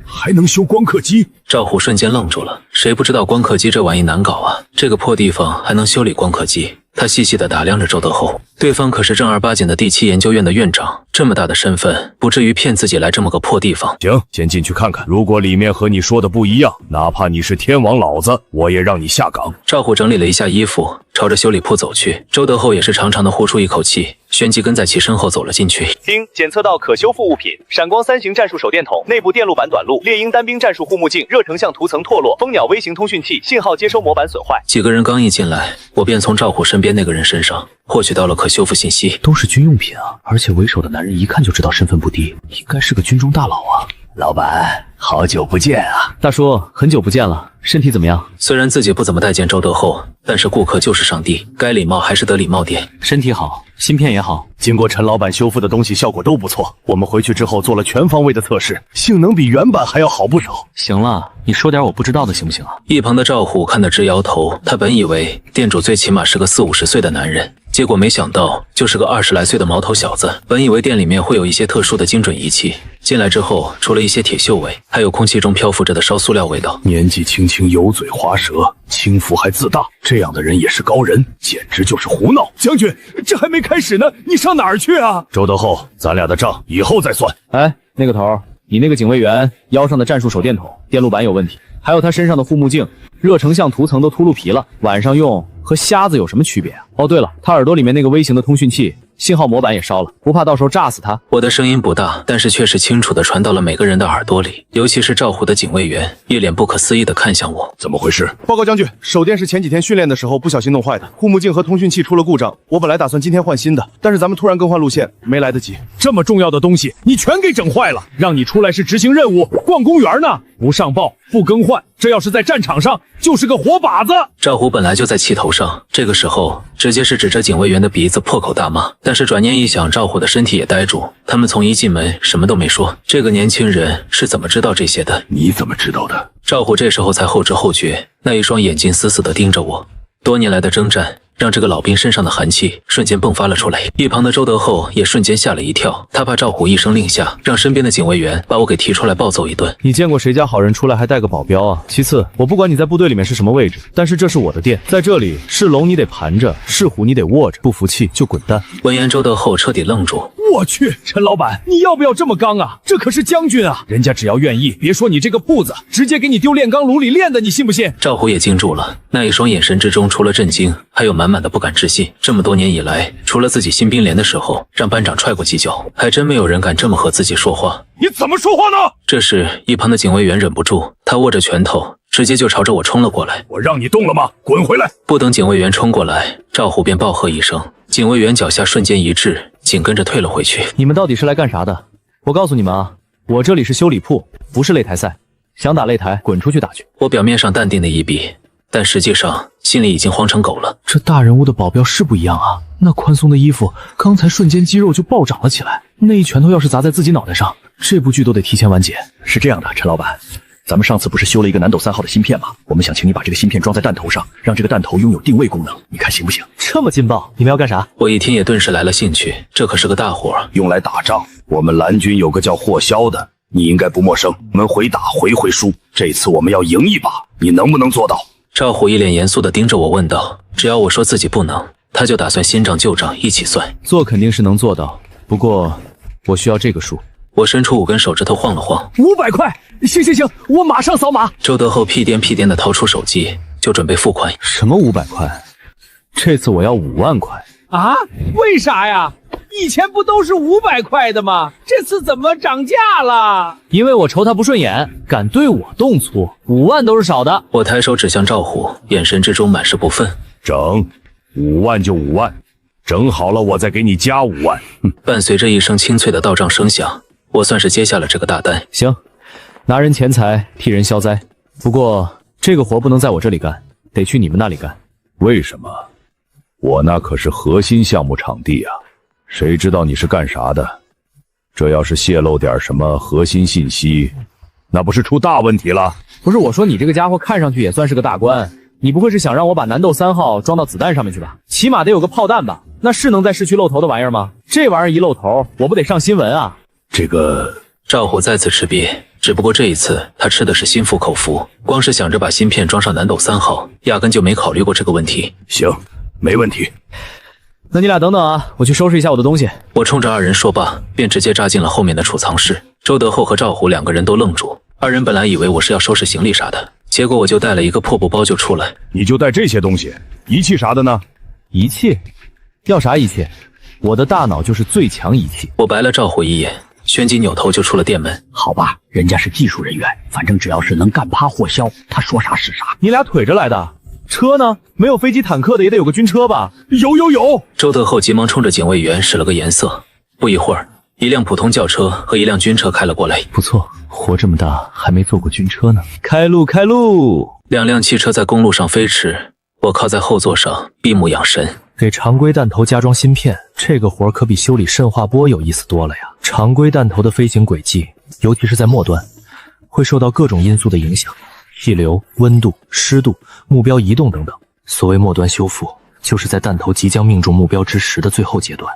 还能修光刻机？赵虎瞬间愣住了，谁不知道光刻机这玩意难搞啊？这个破地方还能修理光刻机？他细细地打量着周德厚，对方可是正儿八经的第7研究院的院长，这么大的身份，不至于骗自己来这么个破地方。行，先进去看看，如果里面和你说的不一样，哪怕你是天王老子，我也让你下岗。赵虎整理了一下衣服，朝着修理铺走去。周德厚也是长长的呼出一口气，旋即跟在其身后走了进去。丁，检测到可修复物品：闪光3型战术手电筒、内部电路板短路、猎鹰单兵战术护目镜、热成像涂层脱落、蜂鸟微型通讯器、信号接收模板损坏。几个人刚一进来，我便从赵虎身边那个人身上获取到了可修复信息。都是军用品啊，而且为首的男人一看就知道身份不低，应该是个军中大佬啊。老板，好久不见啊！大叔，很久不见了，身体怎么样？虽然自己不怎么待见周德厚，但是顾客就是上帝，该礼貌还是得礼貌点。身体好，芯片也好，经过陈老板修复的东西效果都不错。我们回去之后做了全方位的测试，性能比原版还要好不少。行了，你说点我不知道的行不行啊？一旁的赵虎看得直摇头，他本以为店主最起码是个40-50岁的男人，结果没想到就是个20来岁的毛头小子。本以为店里面会有一些特殊的精准仪器，进来之后除了一些铁锈味，还有空气中漂浮着的烧塑料味道。年纪轻轻油嘴滑舌，轻浮还自大，这样的人也是高人，简直就是胡闹。将军，这还没开始呢，你上哪儿去啊？周德厚，咱俩的账以后再算。哎，那个头，你那个警卫员腰上的战术手电筒电路板有问题，还有他身上的护目镜热成像涂层都秃噜皮了，晚上用和瞎子有什么区别啊？哦对了，他耳朵里面那个微型的通讯器信号模板也烧了，不怕到时候炸死他？我的声音不大，但是却是清楚地传到了每个人的耳朵里，尤其是赵虎的警卫员，一脸不可思议地看向我。怎么回事？报告将军，手电是前几天训练的时候不小心弄坏的，护目镜和通讯器出了故障。我本来打算今天换新的，但是咱们突然更换路线，没来得及。这么重要的东西，你全给整坏了，让你出来是执行任务，逛公园呢？不上报，不更换，这要是在战场上，就是个活靶子。赵虎本来就在气头上，这个时候直接是指着警卫员的鼻子破口大骂。但是转念一想，赵虎的身体也呆住，他们从一进门什么都没说，这个年轻人是怎么知道这些的？你怎么知道的？赵虎这时候才后知后觉，那一双眼睛死死地盯着我。多年来的征战让这个老兵身上的寒气瞬间迸发了出来，一旁的周德厚也瞬间吓了一跳，他怕赵虎一声令下，让身边的警卫员把我给提出来暴揍一顿。你见过谁家好人出来还带个保镖啊？其次，我不管你在部队里面是什么位置，但是这是我的店，在这里是龙你得盘着，是虎你得卧着，不服气就滚蛋。闻言，周德厚彻底愣住。我去，陈老板，你要不要这么刚啊？这可是将军啊，人家只要愿意，别说你这个铺子，直接给你丢炼钢炉里炼的，你信不信？赵虎也惊住了，那一双眼神之中除了震惊，还有满满的不敢置信。这么多年以来，除了自己新兵连的时候让班长踹过几脚，还真没有人敢这么和自己说话。你怎么说话呢？这时一旁的警卫员忍不住，他握着拳头直接就朝着我冲了过来。我让你动了吗？滚回来！不等警卫员冲过来，赵虎便暴喝一声，警卫员脚下瞬间一滞，紧跟着退了回去。你们到底是来干啥的？我告诉你们啊，我这里是修理铺，不是擂台赛，想打擂台滚出去打去。我表面上淡定的一比，但实际上心里已经慌成狗了。这大人物的保镖是不一样啊，那宽松的衣服，刚才瞬间肌肉就暴涨了起来，那一拳头要是砸在自己脑袋上，这部剧都得提前完结。是这样的，陈老板，咱们上次不是修了一个南斗3号的芯片吗？我们想请你把这个芯片装在弹头上，让这个弹头拥有定位功能，你看行不行？这么劲爆，你们要干啥？我一听也顿时来了兴趣，这可是个大活，用来打仗。我们蓝军有个叫霍霄的，你应该不陌生。我们回打回输，这次我们要赢一把，你能不能做到？赵虎一脸严肃地盯着我问道，只要我说自己不能，他就打算新账旧账一起算。做肯定是能做到，不过我需要这个数。我伸出5根手指头晃了晃，500块，行，我马上扫码。周德厚屁颠屁颠地掏出手机，就准备付款。什么500块？这次我要5万块。啊？为啥呀？以前不都是500块的吗？这次怎么涨价了？因为我瞅他不顺眼，敢对我动粗，5万都是少的。我抬手指向赵虎，眼神之中满是不忿。整5万就5万，整好了我再给你加5万。伴随着一声清脆的到账声响，我算是接下了这个大单。行，拿人钱财替人消灾。不过这个活不能在我这里干，得去你们那里干。为什么？我那可是核心项目场地啊，谁知道你是干啥的？这要是泄露点什么核心信息，那不是出大问题了？不是，我说你这个家伙看上去也算是个大官，你不会是想让我把南斗3号装到子弹上面去吧？起码得有个炮弹吧？那是能在市区露头的玩意儿吗？这玩意儿一露头，我不得上新闻啊？这个赵虎再次吃瘪，只不过这一次他吃的是心服口服，光是想着把芯片装上南斗3号，压根就没考虑过这个问题。行，没问题。那你俩等等啊，我去收拾一下我的东西。我冲着2人说罢，便直接扎进了后面的储藏室。周德厚和赵虎2个人都愣住，2人本来以为我是要收拾行李啥的，结果我就带了一个破布包就出来。你就带这些东西，仪器啥的呢？仪器？要啥仪器？我的大脑就是最强仪器。我白了赵虎一眼，旋即扭头就出了店门。好吧，人家是技术人员，反正只要是能干趴霍霄，他说啥是啥。你俩腿着来的？车呢？没有飞机坦克的也得有个军车吧？有。周德厚急忙冲着警卫员使了个颜色，不一会儿，一辆普通轿车和一辆军车开了过来。不错，活这么大还没坐过军车呢。开路！2辆汽车在公路上飞驰，我靠在后座上闭目养神。给常规弹头加装芯片，这个活可比修理渗化波有意思多了呀。常规弹头的飞行轨迹，尤其是在末端，会受到各种因素的影响，气流、温度、湿度、目标移动等等。所谓末端修复，就是在弹头即将命中目标之时的最后阶段，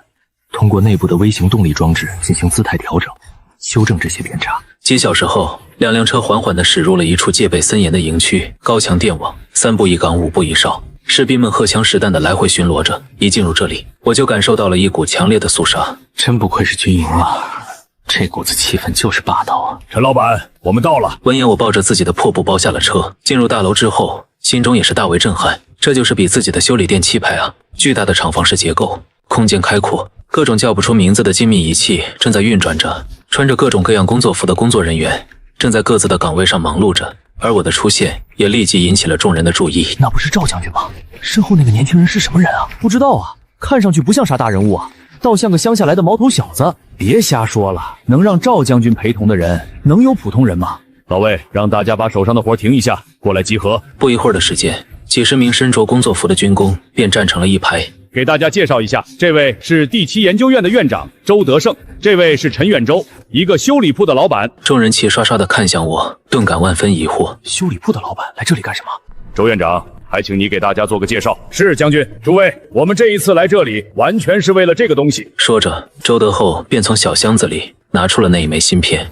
通过内部的微型动力装置进行姿态调整，修正这些偏差。几小时后，2辆车缓缓地驶入了一处戒备森严的营区，高墙电网，3步一岗，5步一哨。士兵们荷枪实弹地来回巡逻着，一进入这里，我就感受到了一股强烈的肃杀。真不愧是军营啊，这股子气氛就是霸道啊！陈老板，我们到了。闻言，我抱着自己的破布包下了车。进入大楼之后，心中也是大为震撼，这就是比自己的修理店气派啊！巨大的厂房式结构，空间开阔，各种叫不出名字的精密仪器正在运转着，穿着各种各样工作服的工作人员正在各自的岗位上忙碌着，而我的出现也立即引起了众人的注意。那不是赵将军吗？身后那个年轻人是什么人啊？不知道啊，看上去不像啥大人物啊，倒像个乡下来的毛头小子。别瞎说了，能让赵将军陪同的人，能有普通人吗？老魏，让大家把手上的活停一下，过来集合。不一会儿的时间，几十名身着工作服的军工便站成了一排。给大家介绍一下，这位是第7研究院的院长周德胜，这位是陈远洲，一个修理铺的老板。众人齐刷刷地看向我，顿感万分疑惑。修理铺的老板来这里干什么？周院长，还请你给大家做个介绍。是将军，诸位，我们这一次来这里，完全是为了这个东西。说着，周德厚便从小箱子里拿出了那一枚芯片。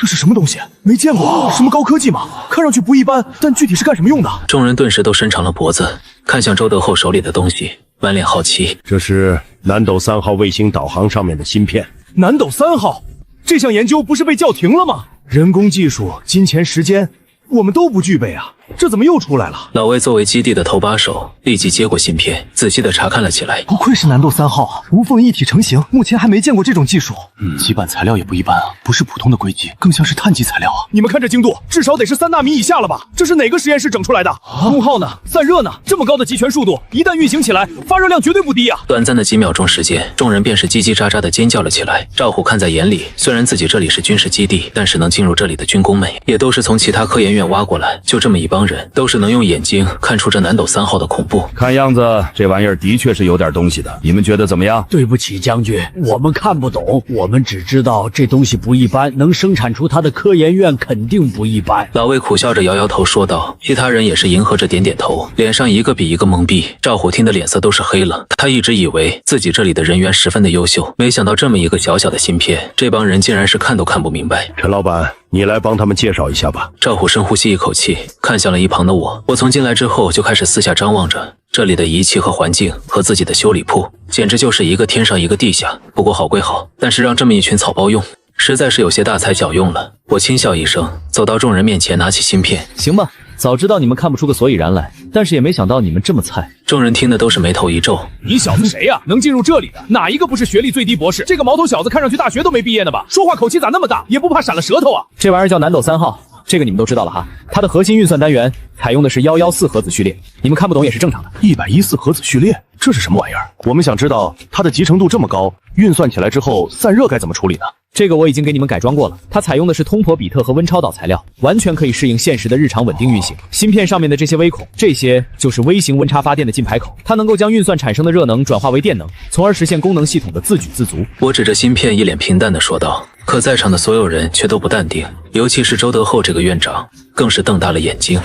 这是什么东西？没见过，什么高科技吗？看上去不一般，但具体是干什么用的？众人顿时都伸长了脖子，看向周德厚手里的东西，满脸好奇。这是南斗3号卫星导航上面的芯片。南斗3号，这项研究不是被叫停了吗？人工技术、金钱、时间，我们都不具备啊，这怎么又出来了？老魏作为基地的头把手，立即接过芯片，仔细的查看了起来。不愧是南斗3号，无缝一体成型，目前还没见过这种技术。基板材料也不一般啊，不是普通的硅基，更像是碳基材料啊。你们看这精度，至少得是3纳米以下了吧？这是哪个实验室整出来的？功耗呢？散热呢？这么高的极权速度，一旦运行起来，发热量绝对不低啊！短暂的几秒钟时间，众人便是叽叽喳喳的尖叫了起来。赵虎看在眼里，虽然自己这里是军事基地，但是能进入这里的军工们，也都是从其他科研院挖过来，就这么一帮人，都是能用眼睛看出这南斗3号的恐怖。看样子这玩意儿的确是有点东西的，你们觉得怎么样？对不起，将军，我们看不懂，我们只知道这东西不一般，能生产出它的科研院肯定不一般。老魏苦笑着摇摇头说道，其他人也是迎合着点点头，脸上一个比一个懵逼。赵虎听的脸色都是黑了，他一直以为自己这里的人员十分的优秀，没想到这么一个小小的芯片，这帮人竟然是看都看不明白。陈老板，你来帮他们介绍一下吧。赵虎深呼吸一口气，看向了一旁的我。我从进来之后就开始四下张望着，这里的仪器和环境和自己的修理铺，简直就是一个天上一个地下。不过好归好，但是让这么一群草包用，实在是有些大材小用了。我轻笑一声，走到众人面前，拿起芯片。行吧，早知道你们看不出个所以然来，但是也没想到你们这么菜。众人听的都是眉头一皱。你小子谁呀？能进入这里的哪一个不是学历最低博士？这个毛头小子看上去大学都没毕业呢吧？说话口气咋那么大？也不怕闪了舌头啊？这玩意儿叫南斗3号，这个你们都知道了哈。它的核心运算单元采用的是114核子序列，你们看不懂也是正常的。114核子序列，这是什么玩意儿？我们想知道它的集成度这么高，运算起来之后散热该怎么处理呢？这个我已经给你们改装过了，它采用的是通铂比特和温超导材料，完全可以适应现实的日常稳定运行。芯片上面的这些微孔，这些就是微型温差发电的进排口，它能够将运算产生的热能转化为电能，从而实现功能系统的自给自足。我指着芯片一脸平淡地说道，可在场的所有人却都不淡定，尤其是周德厚这个院长更是瞪大了眼睛。